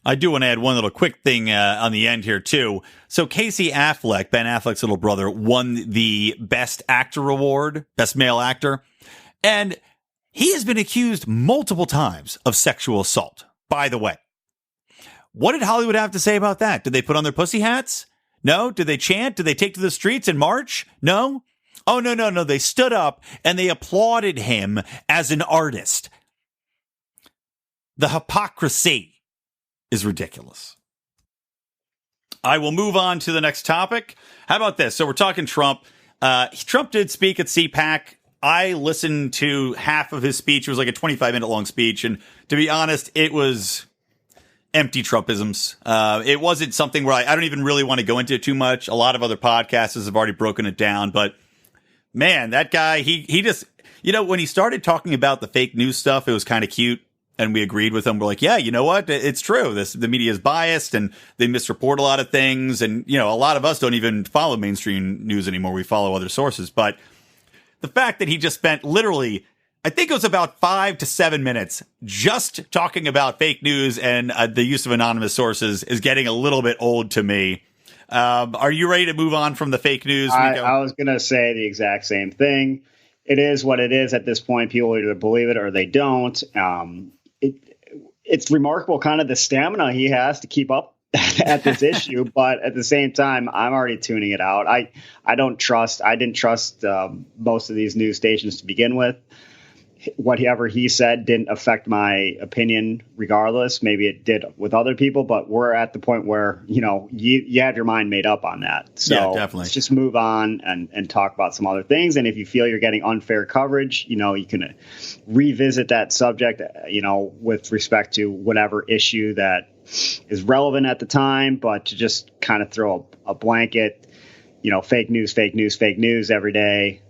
I do want to add one little quick thing on the end here too. So Casey Affleck, Ben Affleck's little brother, won the Best Actor award, Best Male Actor, and he has been accused multiple times of sexual assault. By the way, what did Hollywood have to say about that? Did they put on their pussy hats? No. Did they chant? Did they take to the streets in March? No. Oh, no. They stood up and they applauded him as an artist. The hypocrisy is ridiculous. I will move on to the next topic. How about this? So we're talking Trump. Trump did speak at CPAC. I listened to half of his speech. It was like a 25-minute long speech. And to be honest, it was empty Trumpisms. It wasn't something where I don't even really want to go into it too much. A lot of other podcasters have already broken it down, but man, that guy, he just, when he started talking about the fake news stuff, it was kind of cute. And we agreed with him. We're like, yeah, you know what? It's true. The media is biased and they misreport a lot of things. And, a lot of us don't even follow mainstream news anymore. We follow other sources. But the fact that he just spent literally, I think it was about 5 to 7 minutes just talking about fake news and the use of anonymous sources is getting a little bit old to me. Are you ready to move on from the fake news? I was going to say the exact same thing. It is what it is at this point. People either believe it or they don't. It's remarkable kind of the stamina he has to keep up at this issue. But at the same time, I'm already tuning it out. I didn't trust most of these news stations to begin with. Whatever he said didn't affect my opinion regardless. Maybe it did with other people, but we're at the point where, you have your mind made up on that. So yeah, definitely. Let's just move on and talk about some other things. And if you feel you're getting unfair coverage, you can revisit that subject, with respect to whatever issue that is relevant at the time. But to just kind of throw a blanket, fake news every day,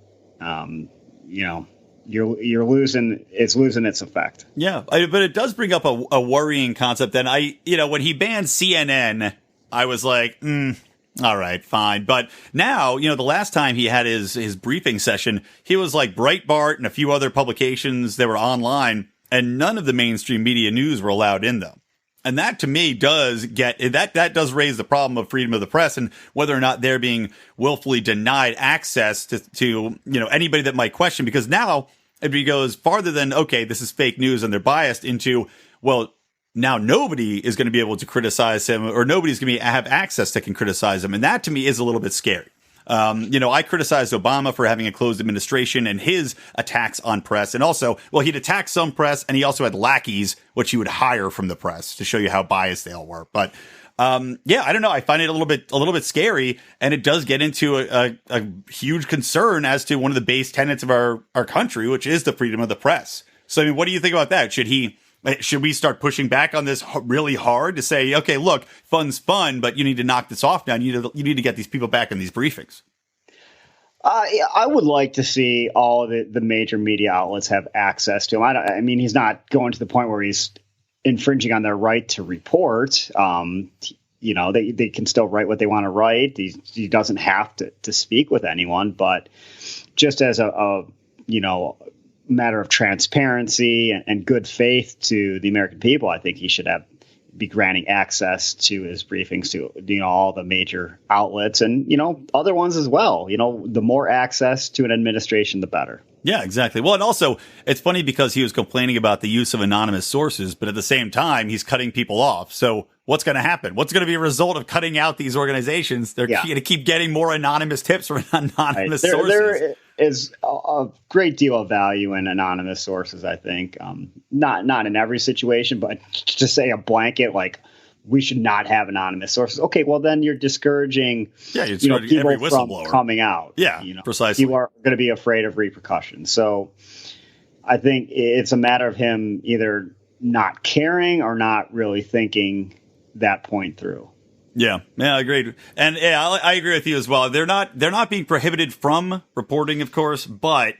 you're losing. It's losing its effect. Yeah, but it does bring up a worrying concept. And when he banned CNN, I was like, all right, fine. But now, the last time he had his briefing session, he was like Breitbart and a few other publications that were online, and none of the mainstream media news were allowed in them. And that to me does does raise the problem of freedom of the press and whether or not they're being willfully denied access to anybody that might question, because now it goes farther than, okay, this is fake news and they're biased, into, well, now nobody is going to be able to criticize him, or nobody's going to have access that can criticize him. And that to me is a little bit scary. I criticized Obama for having a closed administration and his attacks on press. And also, well, he'd attack some press, and he also had lackeys, which he would hire from the press to show you how biased they all were. But I don't know. I find it a little bit scary, and it does get into a huge concern as to one of the base tenets of our country, which is the freedom of the press. So, I mean, what do you think about that? Should we start pushing back on this really hard to say, okay, look, fun's fun, but you need to knock this off now. You need to get these people back in these briefings. I would like to see all of the major media outlets have access to him. I mean, he's not going to the point where he's infringing on their right to report. They can still write what they want to write. He doesn't have to speak with anyone, but just as a matter of transparency and good faith to the American people, I think he should be granting access to his briefings to all the major outlets and other ones as well. The more access to an administration, the better. Yeah, exactly. Well, and also it's funny because he was complaining about the use of anonymous sources, but at the same time he's cutting people off. So what's going to happen? What's going to be a result of cutting out these organizations? They're going to keep getting more anonymous tips from anonymous sources. There is a great deal of value in anonymous sources, I think. Not in every situation, but to say a blanket like we should not have anonymous sources. Okay, well then you're discouraging, people every whistleblower from coming out. Yeah, precisely. People are going to be afraid of repercussions. So I think it's a matter of him either not caring or not really thinking that point through. Yeah, agreed. And I agree with you as well. They're not being prohibited from reporting, of course, but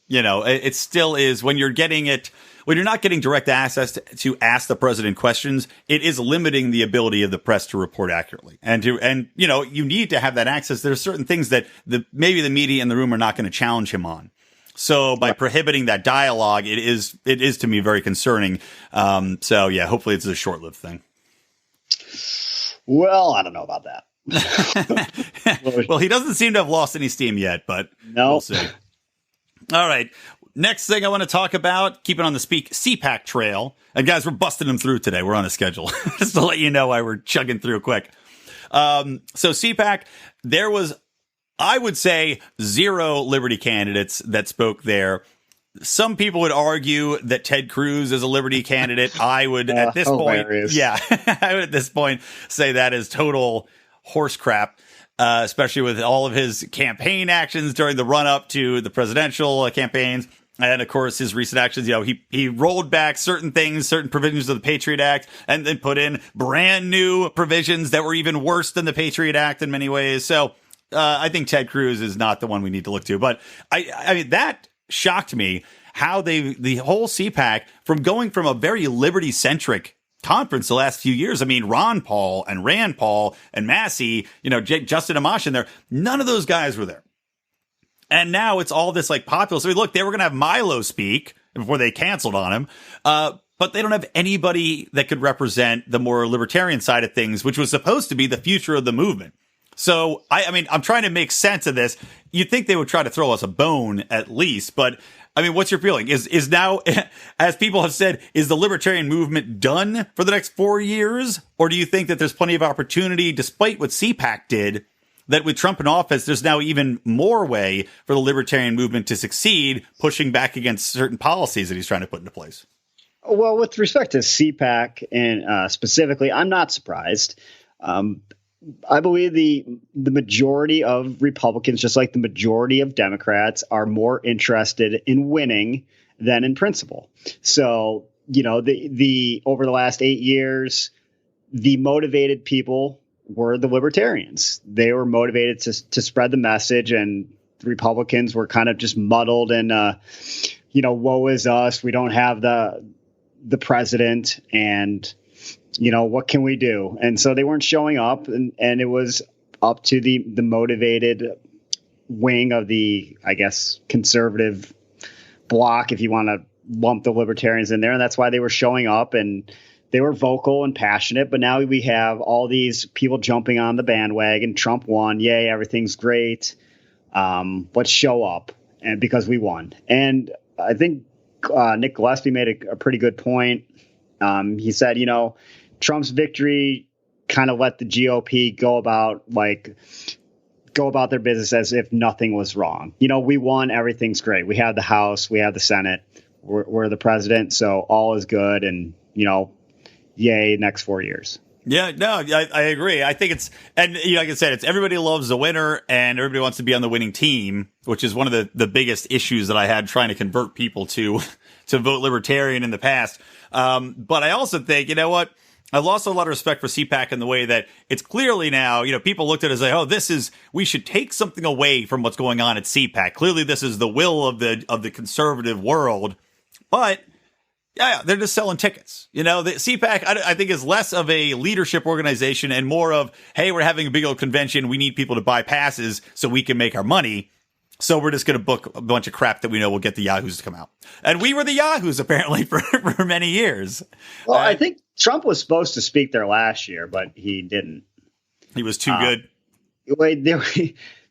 it still is when you're not getting direct access to ask the president questions, it is limiting the ability of the press to report accurately. And you need to have that access. There's certain things that maybe the media in the room are not going to challenge him on. So by prohibiting that dialogue, it is to me very concerning. Hopefully it's a short-lived thing. Well, I don't know about that. Well, he doesn't seem to have lost any steam yet, but we'll see. All right. Next thing I want to talk about, keeping on the CPAC trail. And guys, we're busting them through today. We're on a schedule. Just to let you know why we're chugging through quick. So CPAC, there was, I would say, 0 Liberty candidates that spoke there. Some people would argue that Ted Cruz is a Liberty candidate. I would at this point, I would at this point say that is total horse crap, especially with all of his campaign actions during the run up to the presidential campaigns. And of course, his recent actions, he rolled back certain things, certain provisions of the Patriot Act, and then put in brand new provisions that were even worse than the Patriot Act in many ways. So I think Ted Cruz is not the one we need to look to. But I mean, that shocked me how the whole CPAC, from going from a very liberty centric conference the last few years. I mean, Ron Paul and Rand Paul and Massey, Justin Amash in there. None of those guys were there. And now it's all this like populist. I mean, look, they were going to have Milo speak before they canceled on him. But they don't have anybody that could represent the more libertarian side of things, which was supposed to be the future of the movement. So, I mean, I'm trying to make sense of this. You'd think they would try to throw us a bone at least. But, I mean, what's your feeling? Is now, as people have said, is the libertarian movement done for the next 4 years? Or do you think that there's plenty of opportunity, despite what CPAC did, that with Trump in office, there's now even more way for the libertarian movement to succeed, pushing back against certain policies that he's trying to put into place? Well, with respect to CPAC and specifically, I'm not surprised. I believe the majority of Republicans, just like the majority of Democrats, are more interested in winning than in principle. So, the over the last 8 years, the motivated people were the libertarians. They were motivated to spread the message, and the Republicans were kind of just muddled and, woe is us. We don't have the president, and what can we do? And so they weren't showing up, and it was up to the motivated wing of the, I guess, conservative bloc, if you want to lump the libertarians in there. And that's why they were showing up, and they were vocal and passionate, but now we have all these people jumping on the bandwagon. Trump won. Yay. Everything's great. Let's show up. And because we won. And I think Nick Gillespie made a pretty good point. He said, Trump's victory kind of let the GOP go about their business as if nothing was wrong. We won. Everything's great. We have the House. We have the Senate. We're the president. So all is good. And, yay, next 4 years. Yeah, no, I agree. I think like I said, it's everybody loves the winner and everybody wants to be on the winning team, which is one of the biggest issues that I had trying to convert people to vote libertarian in the past. But I also think, you know what? I lost a lot of respect for CPAC in the way that it's clearly now, people looked at it as like, we should take something away from what's going on at CPAC. Clearly, this is the will of the conservative world, but yeah, they're just selling tickets. The CPAC, I think, is less of a leadership organization and more of, hey, we're having a big old convention. We need people to buy passes so we can make our money. So we're just going to book a bunch of crap that we know will get the Yahoos to come out. And we were the Yahoos, apparently, for many years. Well, I think Trump was supposed to speak there last year, but he didn't. He was too good. Wait,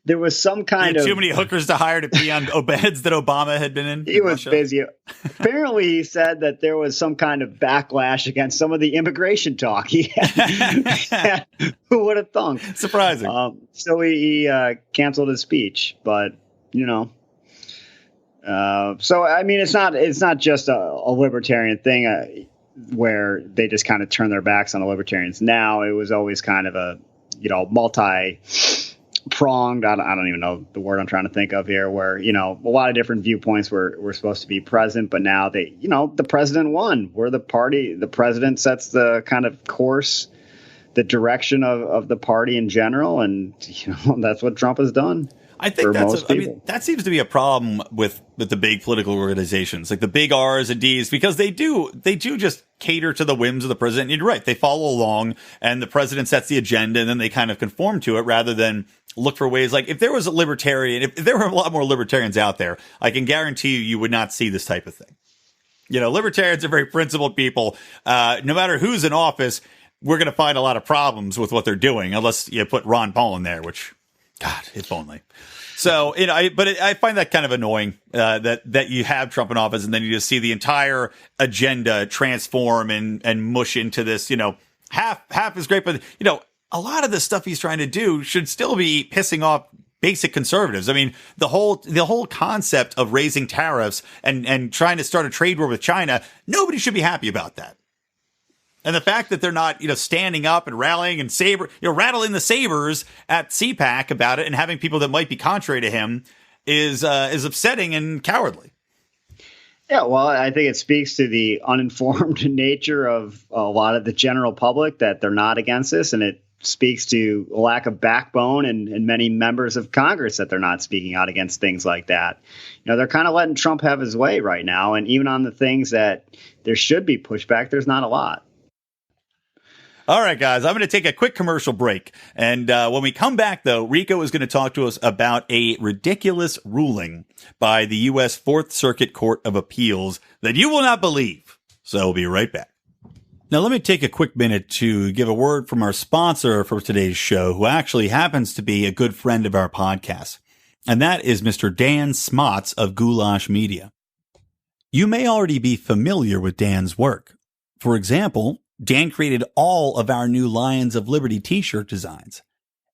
there was some kind of... too many hookers to hire to be on beds that Obama had been in. He was busy. Apparently, he said that there was some kind of backlash against some of the immigration talk he had. Who would have thunk? Surprising. So he canceled his speech, but, so, I mean, it's not just a libertarian thing where they just kind of turn their backs on the libertarians. Now, it was always kind of a, multi-pronged, I don't even know the word I'm trying to think of here, where, a lot of different viewpoints were supposed to be present, but now the president won. We're the party. The president sets the kind of course, the direction of the party in general. And, that's what Trump has done. I think that seems to be a problem with the big political organizations, like the big R's and D's, because they do just cater to the whims of the president. You're right. They follow along and the president sets the agenda and then they kind of conform to it rather than look for ways. Like if there was a libertarian, if there were a lot more libertarians out there, I can guarantee you would not see this type of thing. Libertarians are very principled people. No matter who's in office, we're going to find a lot of problems with what they're doing, unless you put Ron Paul in there, which, God, if only. So, I find that kind of annoying that you have Trump in office and then you just see the entire agenda transform and mush into this, half is great, but, a lot of the stuff he's trying to do should still be pissing off basic conservatives. I mean, the whole concept of raising tariffs and trying to start a trade war with China, nobody should be happy about that. And the fact that they're not, standing up and rallying and rattling the sabers at CPAC about it and having people that might be contrary to him is upsetting and cowardly. Yeah, well, I think it speaks to the uninformed nature of a lot of the general public that they're not against this. And it speaks to a lack of backbone and many members of Congress that they're not speaking out against things like that. They're kind of letting Trump have his way right now. And even on the things that there should be pushback, there's not a lot. All right, guys, I'm going to take a quick commercial break. And when we come back, though, Rico is going to talk to us about a ridiculous ruling by the U.S. Fourth Circuit Court of Appeals that you will not believe. So we'll be right back. Now, let me take a quick minute to give a word from our sponsor for today's show, who actually happens to be a good friend of our podcast. And that is Mr. Dan Smots of Goulash Media. You may already be familiar with Dan's work. For example, Dan created all of our new Lions of Liberty t-shirt designs.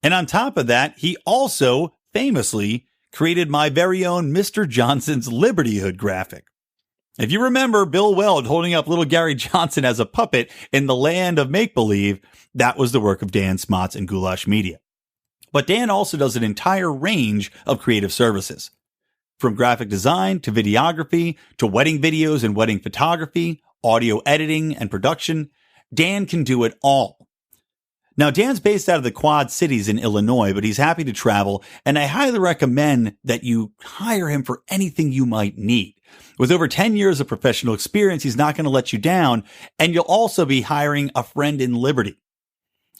And on top of that, he also famously created my very own Mr. Johnson's Liberty Hood graphic. If you remember Bill Weld holding up little Gary Johnson as a puppet in the land of make-believe, that was the work of Dan Smots and Goulash Media. But Dan also does an entire range of creative services. From graphic design to videography to wedding videos and wedding photography, audio editing and production, Dan can do it all. Now, Dan's based out of the Quad Cities in Illinois, but he's happy to travel, and I highly recommend that you hire him for anything you might need. With over 10 years of professional experience, he's not going to let you down, and you'll also be hiring a friend in Liberty.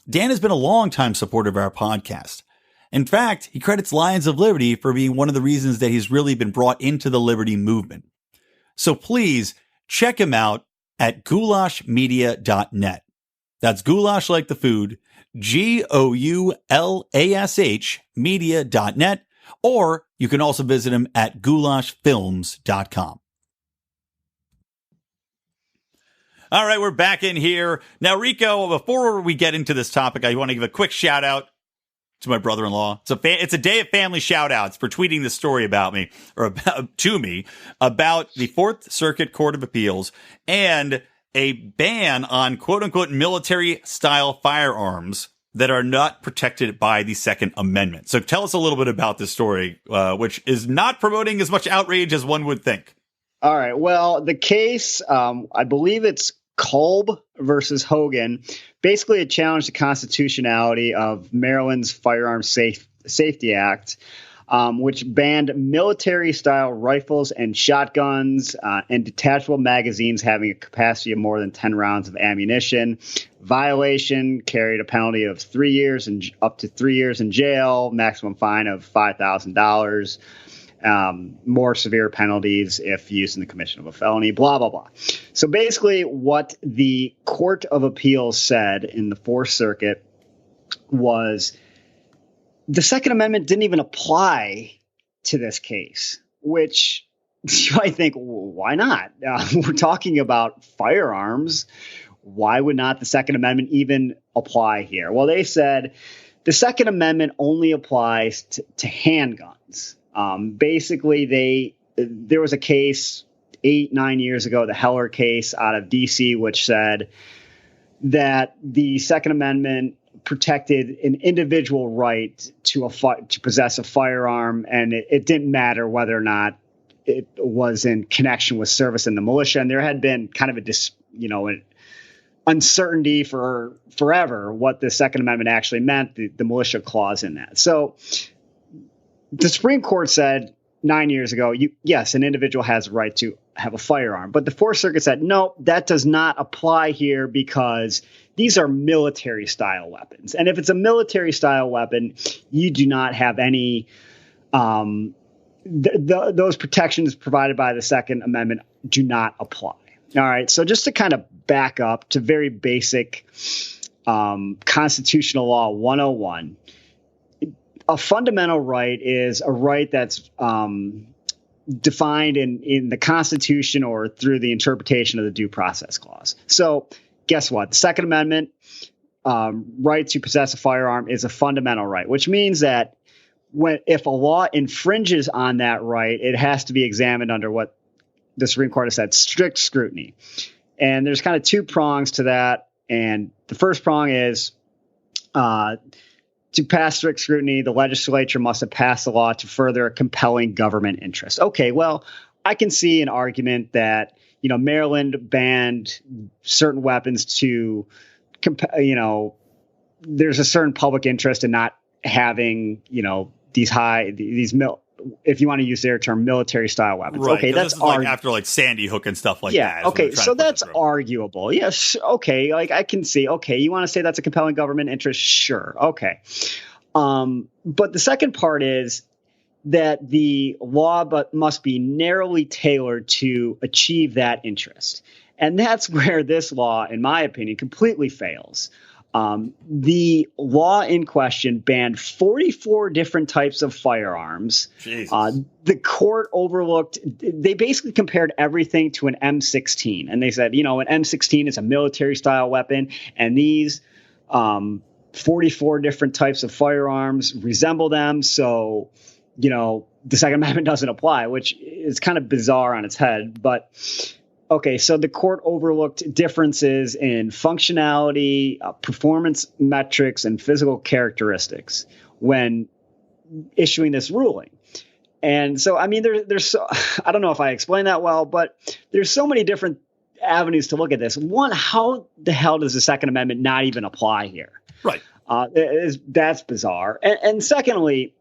Dan has been a longtime supporter of our podcast. In fact, he credits Lions of Liberty for being one of the reasons that he's really been brought into the Liberty movement. So please check him out at goulashmedia.net. That's goulash like the food, GOULASH media.net, or you can also visit him at goulashfilms.com. All right, we're back in here. Now, Rico, before we get into this topic, I want to give a quick shout out to my brother-in-law. It's a day of family shout outs for tweeting this story about me, or about the Fourth Circuit Court of Appeals and a ban on quote unquote military style firearms that are not protected by the Second Amendment. So tell us a little bit about this story, which is not promoting as much outrage as one would think. All right. Well, the case, I believe it's Kolb versus Hogan. Basically, it challenged the constitutionality of Maryland's Firearms Safety Act, which banned military-style rifles and shotguns and detachable magazines having a capacity of more than 10 rounds of ammunition. Violation carried a penalty of 3 years and up to 3 years in jail, maximum fine of $5,000. More severe penalties if used in the commission of a felony, blah, blah, blah. So basically what the Court of Appeals said in the Fourth Circuit was the Second Amendment didn't even apply to this case, which you might think, well, why not? We're talking about firearms. Why would not the Second Amendment even apply here? Well, they said the Second Amendment only applies to handguns. Basically, there was a case 8-9 years ago, the Heller case out of D.C., which said that the Second Amendment protected an individual right to possess a firearm, and it didn't matter whether or not it was in connection with service in the militia. And there had been kind of an uncertainty for forever what the Second Amendment actually meant, the militia clause in that. So the Supreme Court said 9 years ago, yes, an individual has a right to have a firearm. But the Fourth Circuit said, no, that does not apply here because these are military-style weapons. And if it's a military-style weapon, you do not have any those protections provided by the Second Amendment do not apply. All right, so just to kind of back up to very basic constitutional law 101, a fundamental right is a right that's defined in the Constitution or through the interpretation of the Due Process Clause. So guess what? The Second Amendment right to possess a firearm is a fundamental right, which means that if a law infringes on that right, it has to be examined under what the Supreme Court has said, strict scrutiny. And there's kind of two prongs to that. And the first prong is to pass strict scrutiny, the legislature must have passed a law to further a compelling government interest. Okay, well, I can see an argument that, Maryland banned certain weapons to, there's a certain public interest in not having, if you want to use their term, military style weapons. Right, okay, that's after Sandy Hook and stuff like that. Okay, so that's arguable. Yes. Okay, I can see. Okay, you want to say that's a compelling government interest? Sure. Okay. But the second part is that the law must be narrowly tailored to achieve that interest. And that's where this law, in my opinion, completely fails. The law in question banned 44 different types of firearms. The court they basically compared everything to an M16. And they said, an M16 is a military style weapon. And these 44 different types of firearms resemble them. So, the Second Amendment doesn't apply, which is kind of bizarre on its head. But okay, so the court overlooked differences in functionality, performance metrics, and physical characteristics when issuing this ruling. And so, there's I don't know if I explained that well, but there's so many different avenues to look at this. One, how the hell does the Second Amendment not even apply here? Right. That's bizarre. And secondly,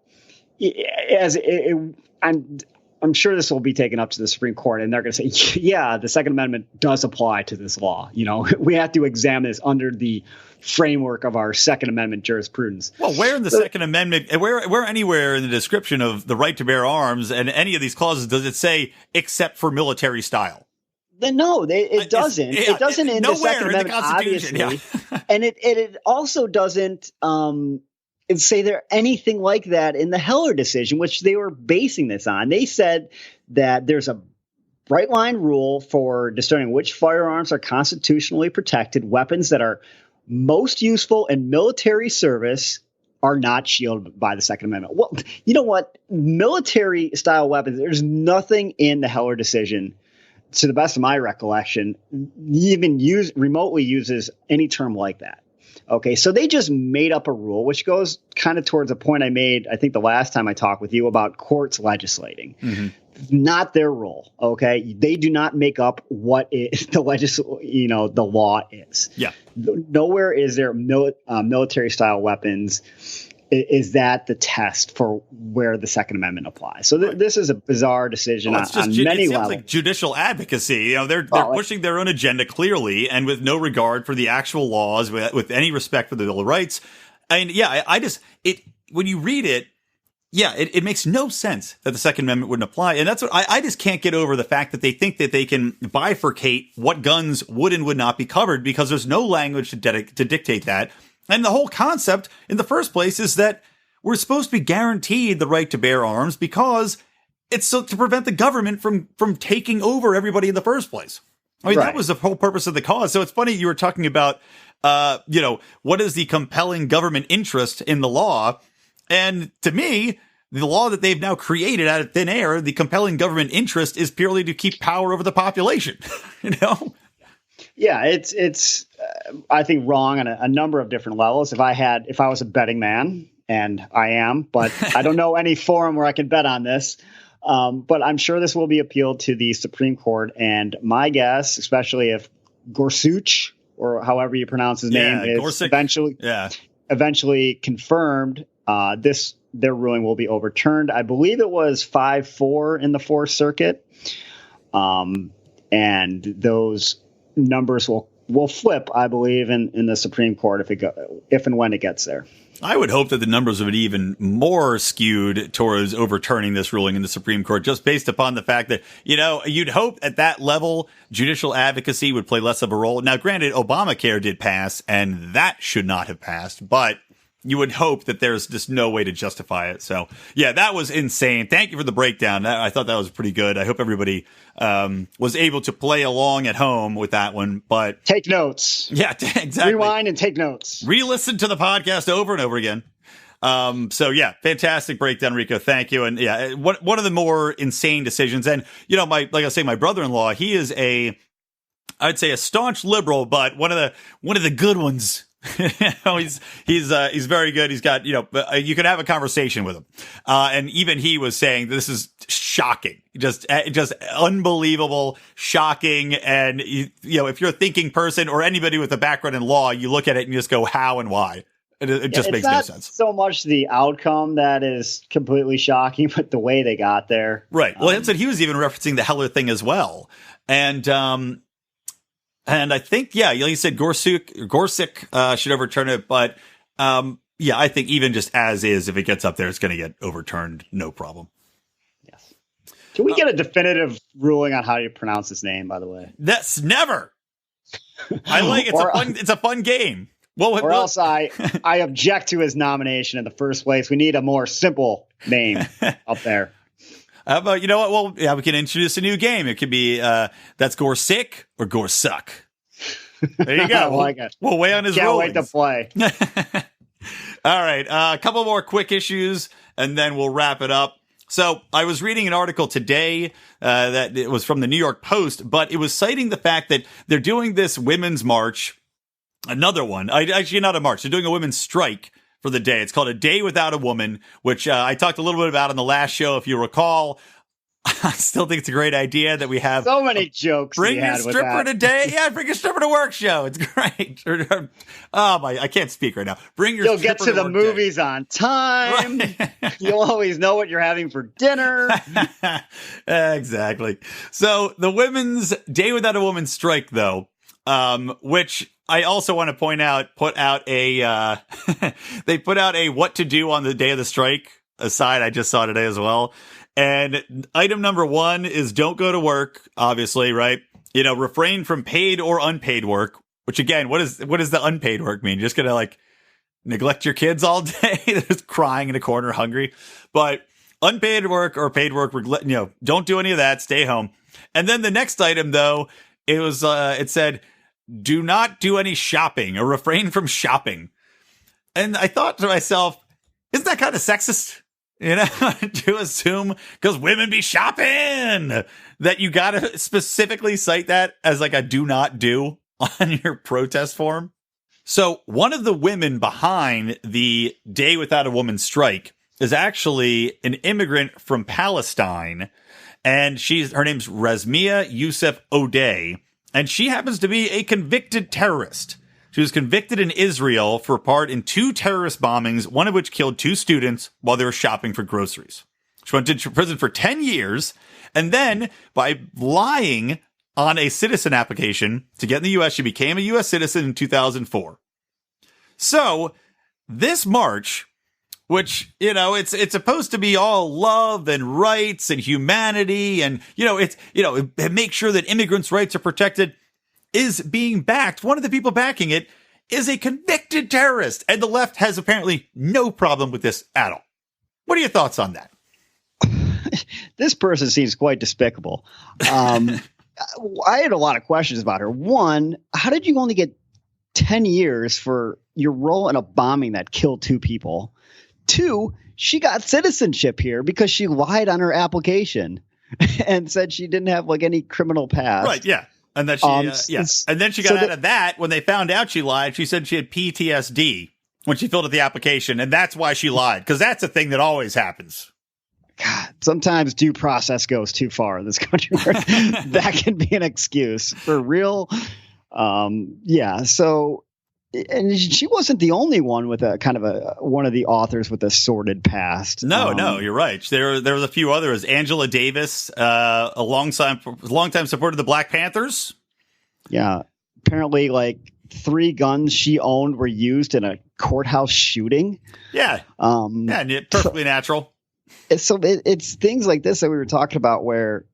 I'm sure this will be taken up to the Supreme Court, and they're going to say, yeah, the Second Amendment does apply to this law. We have to examine this under the framework of our Second Amendment jurisprudence. Well, where in the Second Amendment, where anywhere in the description of the right to bear arms and any of these clauses does it say except for military style? It doesn't. It doesn't in the Second in the Amendment, Constitution, obviously. And it also doesn't say there anything like that in the Heller decision, which they were basing this on. They said that there's a bright line rule for discerning which firearms are constitutionally protected. Weapons that are most useful in military service are not shielded by the Second Amendment. Well, you know what? Military style weapons, there's nothing in the Heller decision, to the best of my recollection, even remotely uses any term like that. Okay, so they just made up a rule, which goes kind of towards a point I made, I think, the last time I talked with you about courts legislating. Mm-hmm. Not their role. Okay, they do not make up what the law is. Yeah, nowhere is there military style weapons. Is that the test for where the Second Amendment applies? So this is a bizarre decision on many levels. Like judicial advocacy. They're pushing their own agenda clearly and with no regard for the actual laws, with any respect for the Bill of Rights. And when you read it, it makes no sense that the Second Amendment wouldn't apply. And that's what I just can't get over, the fact that they think that they can bifurcate what guns would and would not be covered, because there's no language to dictate that. And the whole concept in the first place is that we're supposed to be guaranteed the right to bear arms because it's so to prevent the government from taking over everybody in the first place. I mean, That was the whole purpose of the cause. So it's funny you were talking about, what is the compelling government interest in the law? And to me, the law that they've now created out of thin air, the compelling government interest is purely to keep power over the population, Yeah, it's I think wrong on a number of different levels. If I was a betting man, and I am, but I don't know any forum where I can bet on this. But I'm sure this will be appealed to the Supreme Court. And my guess, especially if Gorsuch, or however you pronounce his name, is Gorsuch. eventually confirmed, their ruling will be overturned. I believe it was 5-4 in the Fourth Circuit. And those numbers will flip, I believe, in the Supreme Court if and when it gets there. I would hope that the numbers would be even more skewed towards overturning this ruling in the Supreme Court, just based upon the fact that, you'd hope at that level, judicial advocacy would play less of a role. Now, granted, Obamacare did pass, and that should not have passed, but you would hope that there's just no way to justify it. So, yeah, that was insane. Thank you for the breakdown. I thought that was pretty good. I hope everybody was able to play along at home with that one. But take notes. Yeah, exactly. Rewind and take notes. Re-listen to the podcast over and over again. So, yeah, fantastic breakdown, Rico. Thank you. And, yeah, one of the more insane decisions. And, like I say, my brother-in-law, he is I'd say a staunch liberal, but one of the good ones. He's very good. He's got, you can have a conversation with him. And even he was saying this is shocking, just unbelievable, shocking. And if you're a thinking person or anybody with a background in law, you look at it and you just go, how and why? It just makes no sense. So much the outcome that is completely shocking, but the way they got there. Right. Well, that's what he was even referencing, the Heller thing as well. And I think, you said Gorsuch should overturn it. But, I think even just as is, if it gets up there, it's going to get overturned. No problem. Yes. Can we get a definitive ruling on how you pronounce his name, by the way? That's never. I like it. It's a fun game. Else I object to his nomination in the first place. We need a more simple name up there. How about, you know what? Well, yeah, we can introduce a new game. It could be, that's Gorsuch or Gorsuck. There you go. We'll weigh on his rulings. Can't wait to play. All right. A couple more quick issues, and then we'll wrap it up. So I was reading an article today that it was from the New York Post, but it was citing the fact that they're doing this women's march, another one. Actually, not a march. They're doing a women's strike for the day. It's called A Day Without a Woman, which I talked a little bit about on the last show, if you recall. I still think it's a great idea that we have so many jokes. Bring your stripper to day. Yeah, bring your stripper to work show. It's great. I can't speak right now. You'll get to the movies on time. Right. You'll always know what you're having for dinner. Exactly. So the Women's Day Without a Woman strike, though, which I also want to point out, they put out a what to do on the day of the strike aside. I just saw today as well. And item number 1 is don't go to work, obviously, right? refrain from paid or unpaid work, which again, what does the unpaid work mean? Just going to like neglect your kids all day? Just crying in a corner, hungry. But unpaid work or paid work, don't do any of that. Stay home. And then the next item, though, it said, do not do any shopping or refrain from shopping. And I thought to myself, isn't that kind of sexist? To assume because women be shopping that you got to specifically cite that as like a do not do on your protest form. So one of the women behind the Day Without a Woman strike is actually an immigrant from Palestine. And her name's Razmia Youssef O'Day. And she happens to be a convicted terrorist. She was convicted in Israel for part in 2 terrorist bombings, one of which killed 2 students while they were shopping for groceries. She went to prison for 10 years. And then by lying on a citizen application to get in the U.S., she became a U.S. citizen in 2004. So this march, which, it's supposed to be all love and rights and humanity and, make sure that immigrants' rights are protected, is being backed. One of the people backing it is a convicted terrorist. And the left has apparently no problem with this at all. What are your thoughts on that? This person seems quite despicable. I had a lot of questions about her. One, how did you only get 10 years for your role in a bombing that killed 2 people? 2, she got citizenship here because she lied on her application and said she didn't have like any criminal past. Right. Yeah. And that and then she got out of that when they found out she lied. She said she had PTSD when she filled out the application. And that's why she lied. Because that's a thing that always happens. God, sometimes due process goes too far in this country. That can be an excuse for real. So, and she wasn't the only one with a kind of one of the authors with a sordid past. No, you're right. There was a few others. Angela Davis, a long-time supporter of the Black Panthers. Yeah. Apparently, like 3 guns she owned were used in a courthouse shooting. Yeah. And perfectly natural. So it's things like this that we were talking about where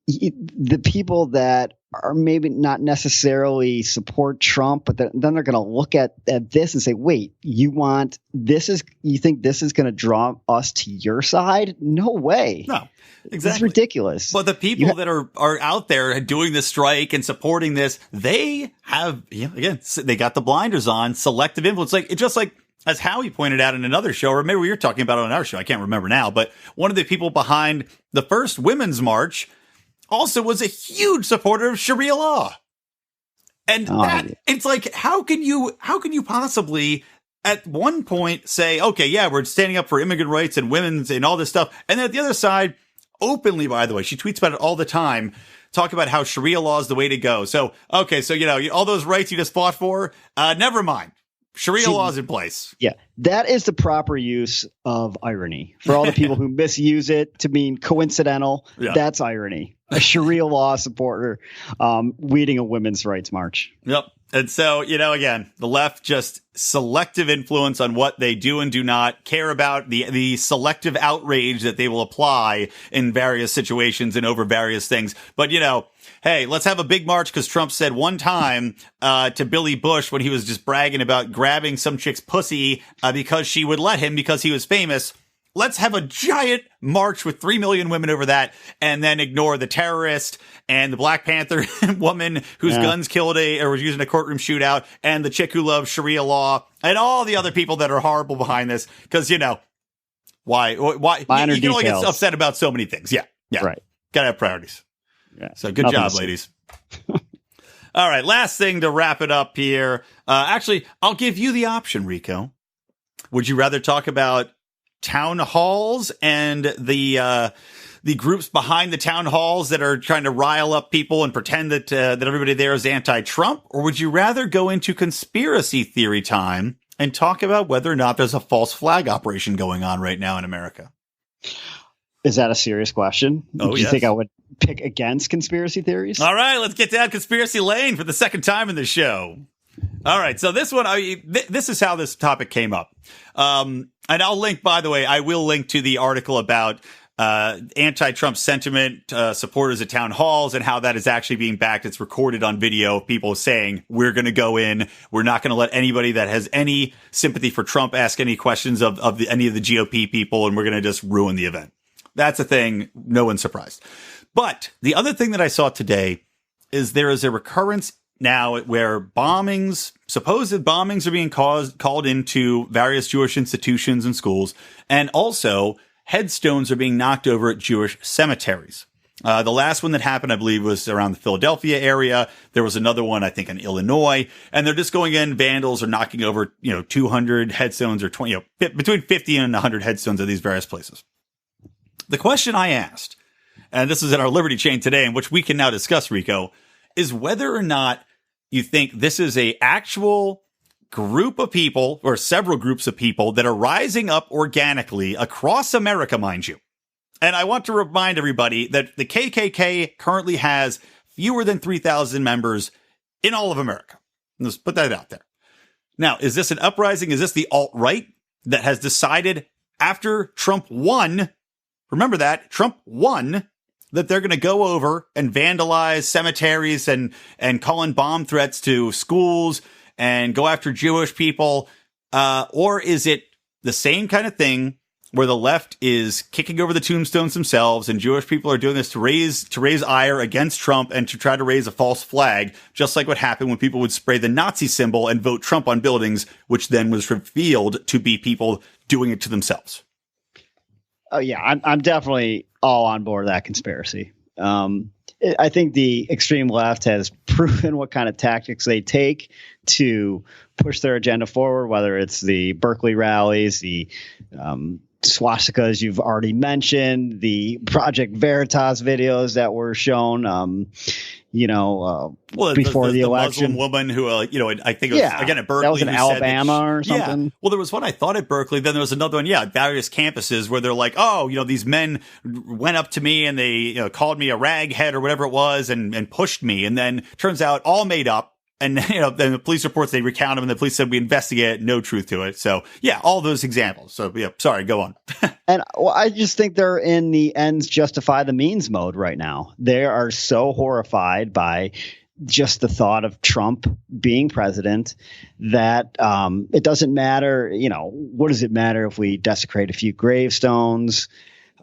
the people that are maybe not necessarily support Trump, but then they're going to look at this and say, wait, you think this is going to draw us to your side? No way. No, exactly. It's ridiculous. But the people that are out there doing the strike and supporting this, they have, again, they got the blinders on, selective influence. Like as Howie pointed out in another show, or maybe we were talking about it on our show, I can't remember now, but one of the people behind the first women's march also was a huge supporter of Sharia law. And it's like, how can you possibly at one point say, okay, yeah, we're standing up for immigrant rights and women's and all this stuff. And then at the other side, openly, by the way, she tweets about it all the time, talk about how Sharia law is the way to go. So, okay, so, all those rights you just fought for, never mind. Sharia law is in place. Yeah, that is the proper use of irony. For all the people who misuse it to mean coincidental, that's irony. A Sharia law supporter leading a women's rights march. Yep. And so, again, the left just selective influence on what they do and do not care about, the selective outrage that they will apply in various situations and over various things. But, hey, let's have a big march because Trump said one time to Billy Bush when he was just bragging about grabbing some chick's pussy because she would let him because he was famous. Let's have a giant march with 3 million women over that and then ignore the terrorist and the Black Panther woman whose guns killed or was used in a courtroom shootout and the chick who loves Sharia law and all the other people that are horrible behind this. Because, why? You can only get upset about so many things. Yeah. Right. Gotta have priorities. Yeah. So good job, ladies. All right. Last thing to wrap it up here. Actually, I'll give you the option, Rico. Would you rather talk about town halls and the groups behind the town halls that are trying to rile up people and pretend that everybody there is anti-Trump? Or would you rather go into conspiracy theory time and talk about whether or not there's a false flag operation going on right now in America? Is that a serious question? Oh, Do you think I would pick against conspiracy theories? All right, let's get down conspiracy lane for the second time in the show. All right, so this one, this is how this topic came up. And I'll link, by the way, I will link to the article about anti-Trump sentiment, supporters at town halls, and how that is actually being backed. It's recorded on video of people saying, we're going to go in. We're not going to let anybody that has any sympathy for Trump ask any questions of any of the GOP people, and we're going to just ruin the event. That's a thing. No one's surprised. But the other thing that I saw today is there is a recurrence now where supposed bombings are being called into various Jewish institutions and schools, and also headstones are being knocked over at Jewish cemeteries. The last one that happened, I believe, was around the Philadelphia area. There was another one, I think, in Illinois, and they're just going in. Vandals are knocking over, 200 headstones or 20, between 50 and 100 headstones at these various places. The question I asked, and this is in our Liberty chain today, in which we can now discuss, Rico, is whether or not you think this is a actual group of people or several groups of people that are rising up organically across America, mind you. And I want to remind everybody that the KKK currently has fewer than 3,000 members in all of America. Let's put that out there. Now, is this an uprising? Is this the alt-right that has decided after Trump won? Remember that Trump won, that they're going to go over and vandalize cemeteries and call in bomb threats to schools and go after Jewish people? Or is it the same kind of thing where the left is kicking over the tombstones themselves and Jewish people are doing this to raise ire against Trump and to try to raise a false flag, just like what happened when people would spray the Nazi symbol and vote Trump on buildings, which then was revealed to be people doing it to themselves? Oh, yeah, I'm definitely all on board with that conspiracy. I think the extreme left has proven what kind of tactics they take to push their agenda forward, whether it's the Berkeley rallies, the swastikas you've already mentioned, the Project Veritas videos that were shown, before the election. Muslim woman who, I think it was, again, at Berkeley. That was in Alabama or something. Yeah. Well, there was one I thought at Berkeley. Then there was another one, various campuses where they're like, these men went up to me and they called me a raghead or whatever it was and pushed me. And then turns out all made up. And, then the police reports, they recount them and the police said we investigate, no truth to it. So, all those examples. So, sorry, go on. And I just think they're in the ends justify the means mode right now. They are so horrified by just the thought of Trump being president that it doesn't matter. What does it matter if we desecrate a few gravestones?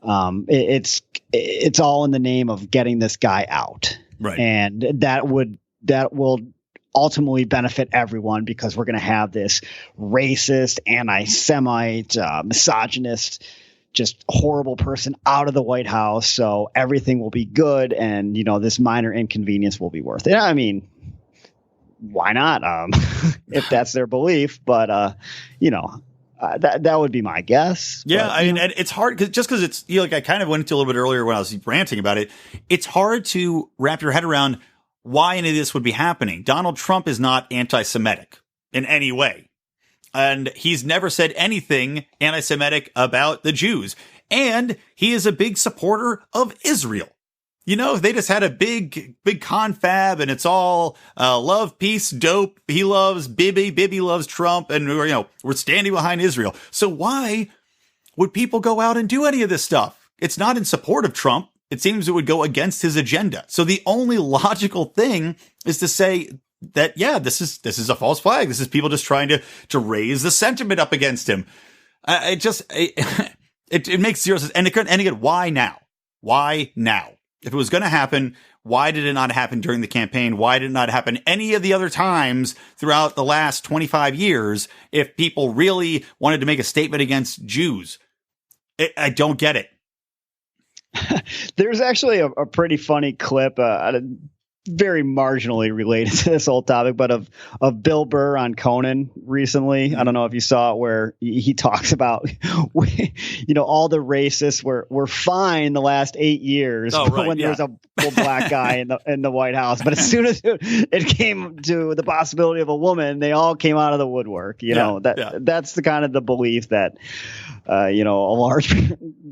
It's all in the name of getting this guy out. Right. And that will ultimately benefit everyone because we're going to have this racist, anti-Semite, misogynist, just horrible person out of the White House. So everything will be good. And, this minor inconvenience will be worth it. I mean, why not? If that's their belief, but, that would be my guess. Yeah. But, and it's hard because it's, I kind of went into a little bit earlier when I was ranting about it. It's hard to wrap your head around why any of this would be happening. Donald Trump is not anti-Semitic in any way. And he's never said anything anti-Semitic about the Jews. And he is a big supporter of Israel. They just had a big confab and it's all love, peace, dope. He loves Bibi. Bibi loves Trump. And we're standing behind Israel. So why would people go out and do any of this stuff? It's not in support of Trump. It seems it would go against his agenda. So the only logical thing is to say that, this is a false flag. This is people just trying to raise the sentiment up against him. It makes zero sense. And again, why now? Why now? If it was going to happen, why did it not happen during the campaign? Why did it not happen any of the other times throughout the last 25 years if people really wanted to make a statement against Jews? I don't get it. There's actually a pretty funny clip, very marginally related to this whole topic, but of Bill Burr on Conan recently. I don't know if you saw it, where he talks about, all the racists were fine the last 8 years when there was a black guy in the White House. But as soon as it came to the possibility of a woman, they all came out of the woodwork. That's the kind of the belief that a large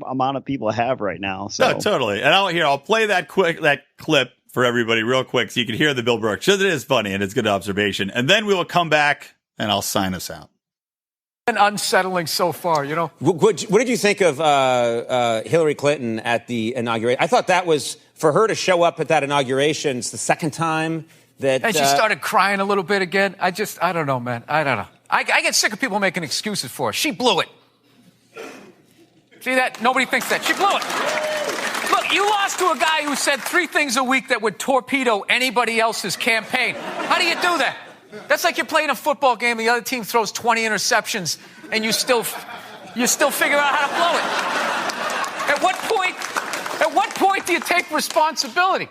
amount of people have right now. So totally. And I'll play that clip for everybody real quick so you can hear the Bill Burr. It is funny and it's good observation. And then we will come back and I'll sign us out. been unsettling so far, you know. What did you think of Hillary Clinton at the inauguration? I thought that was, for her to show up at that inauguration, it's the second time that... And she started crying a little bit again. I don't know, man. I don't know. I get sick of people making excuses for her. She blew it. See that? Nobody thinks that. She blew it. Look, you lost to a guy who said 3 things a week that would torpedo anybody else's campaign. How do you do that? That's like you're playing a football game, the other team throws 20 interceptions, and you still figure out how to blow it. At what point do you take responsibility?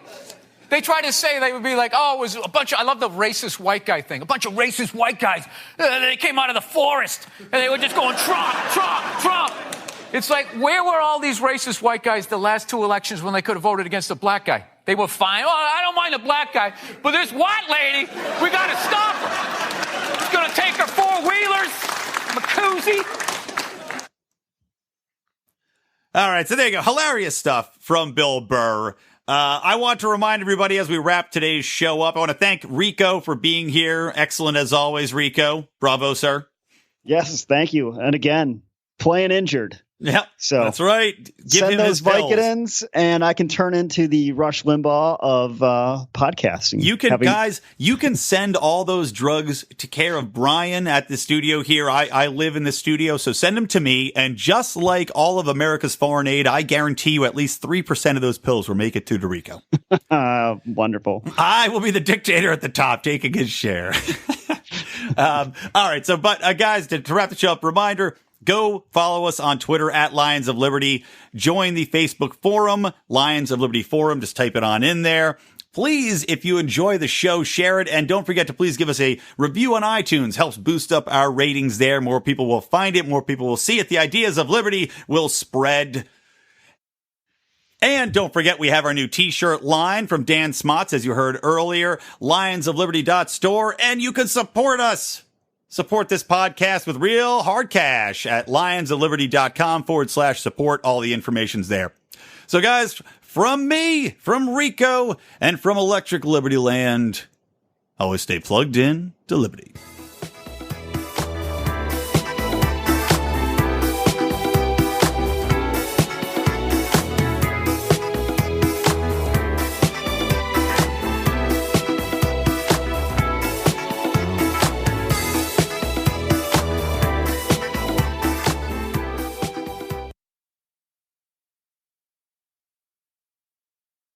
They try to say, they would be like, oh, it was a bunch of, I love the racist white guy thing. A bunch of racist white guys. They came out of the forest, and they were just going, Trump, Trump, Trump. It's like, where were all these racist white guys the last 2 elections when they could have voted against a black guy? They were fine. Oh, I don't mind the black guy, but this white lady, we got to stop her. It's going to take her 4-wheelers, Macuzzi. All right, so there you go. Hilarious stuff from Bill Burr. I want to remind everybody as we wrap today's show up, I want to thank Rico for being here. Excellent as always, Rico. Bravo, sir. Yes, thank you. And again, playing injured. Yeah, so that's right. Give send him those his pills. Vicodins, and I can turn into the Rush Limbaugh of podcasting. You can send all those drugs to care of Brian at the studio here. I live in the studio, so send them to me. And just like all of America's foreign aid, I guarantee you at least 3% of those pills will make it to Rico. Wonderful. I will be the dictator at the top, taking his share. All right, so guys, to wrap the show up, reminder. Go follow us on Twitter at Lions of Liberty. Join the Facebook forum, Lions of Liberty Forum. Just type it on in there. Please, if you enjoy the show, share it. And don't forget to please give us a review on iTunes. Helps boost up our ratings there. More people will find it. More people will see it. The ideas of liberty will spread. And don't forget, we have our new t-shirt line from Dan Smots, as you heard earlier, lionsofliberty.store. And you can support us. Support this podcast with real hard cash at lionsofliberty.com/support. All the information's there. So guys, from me, from Rico, and from Electric Liberty Land, always stay plugged in to Liberty.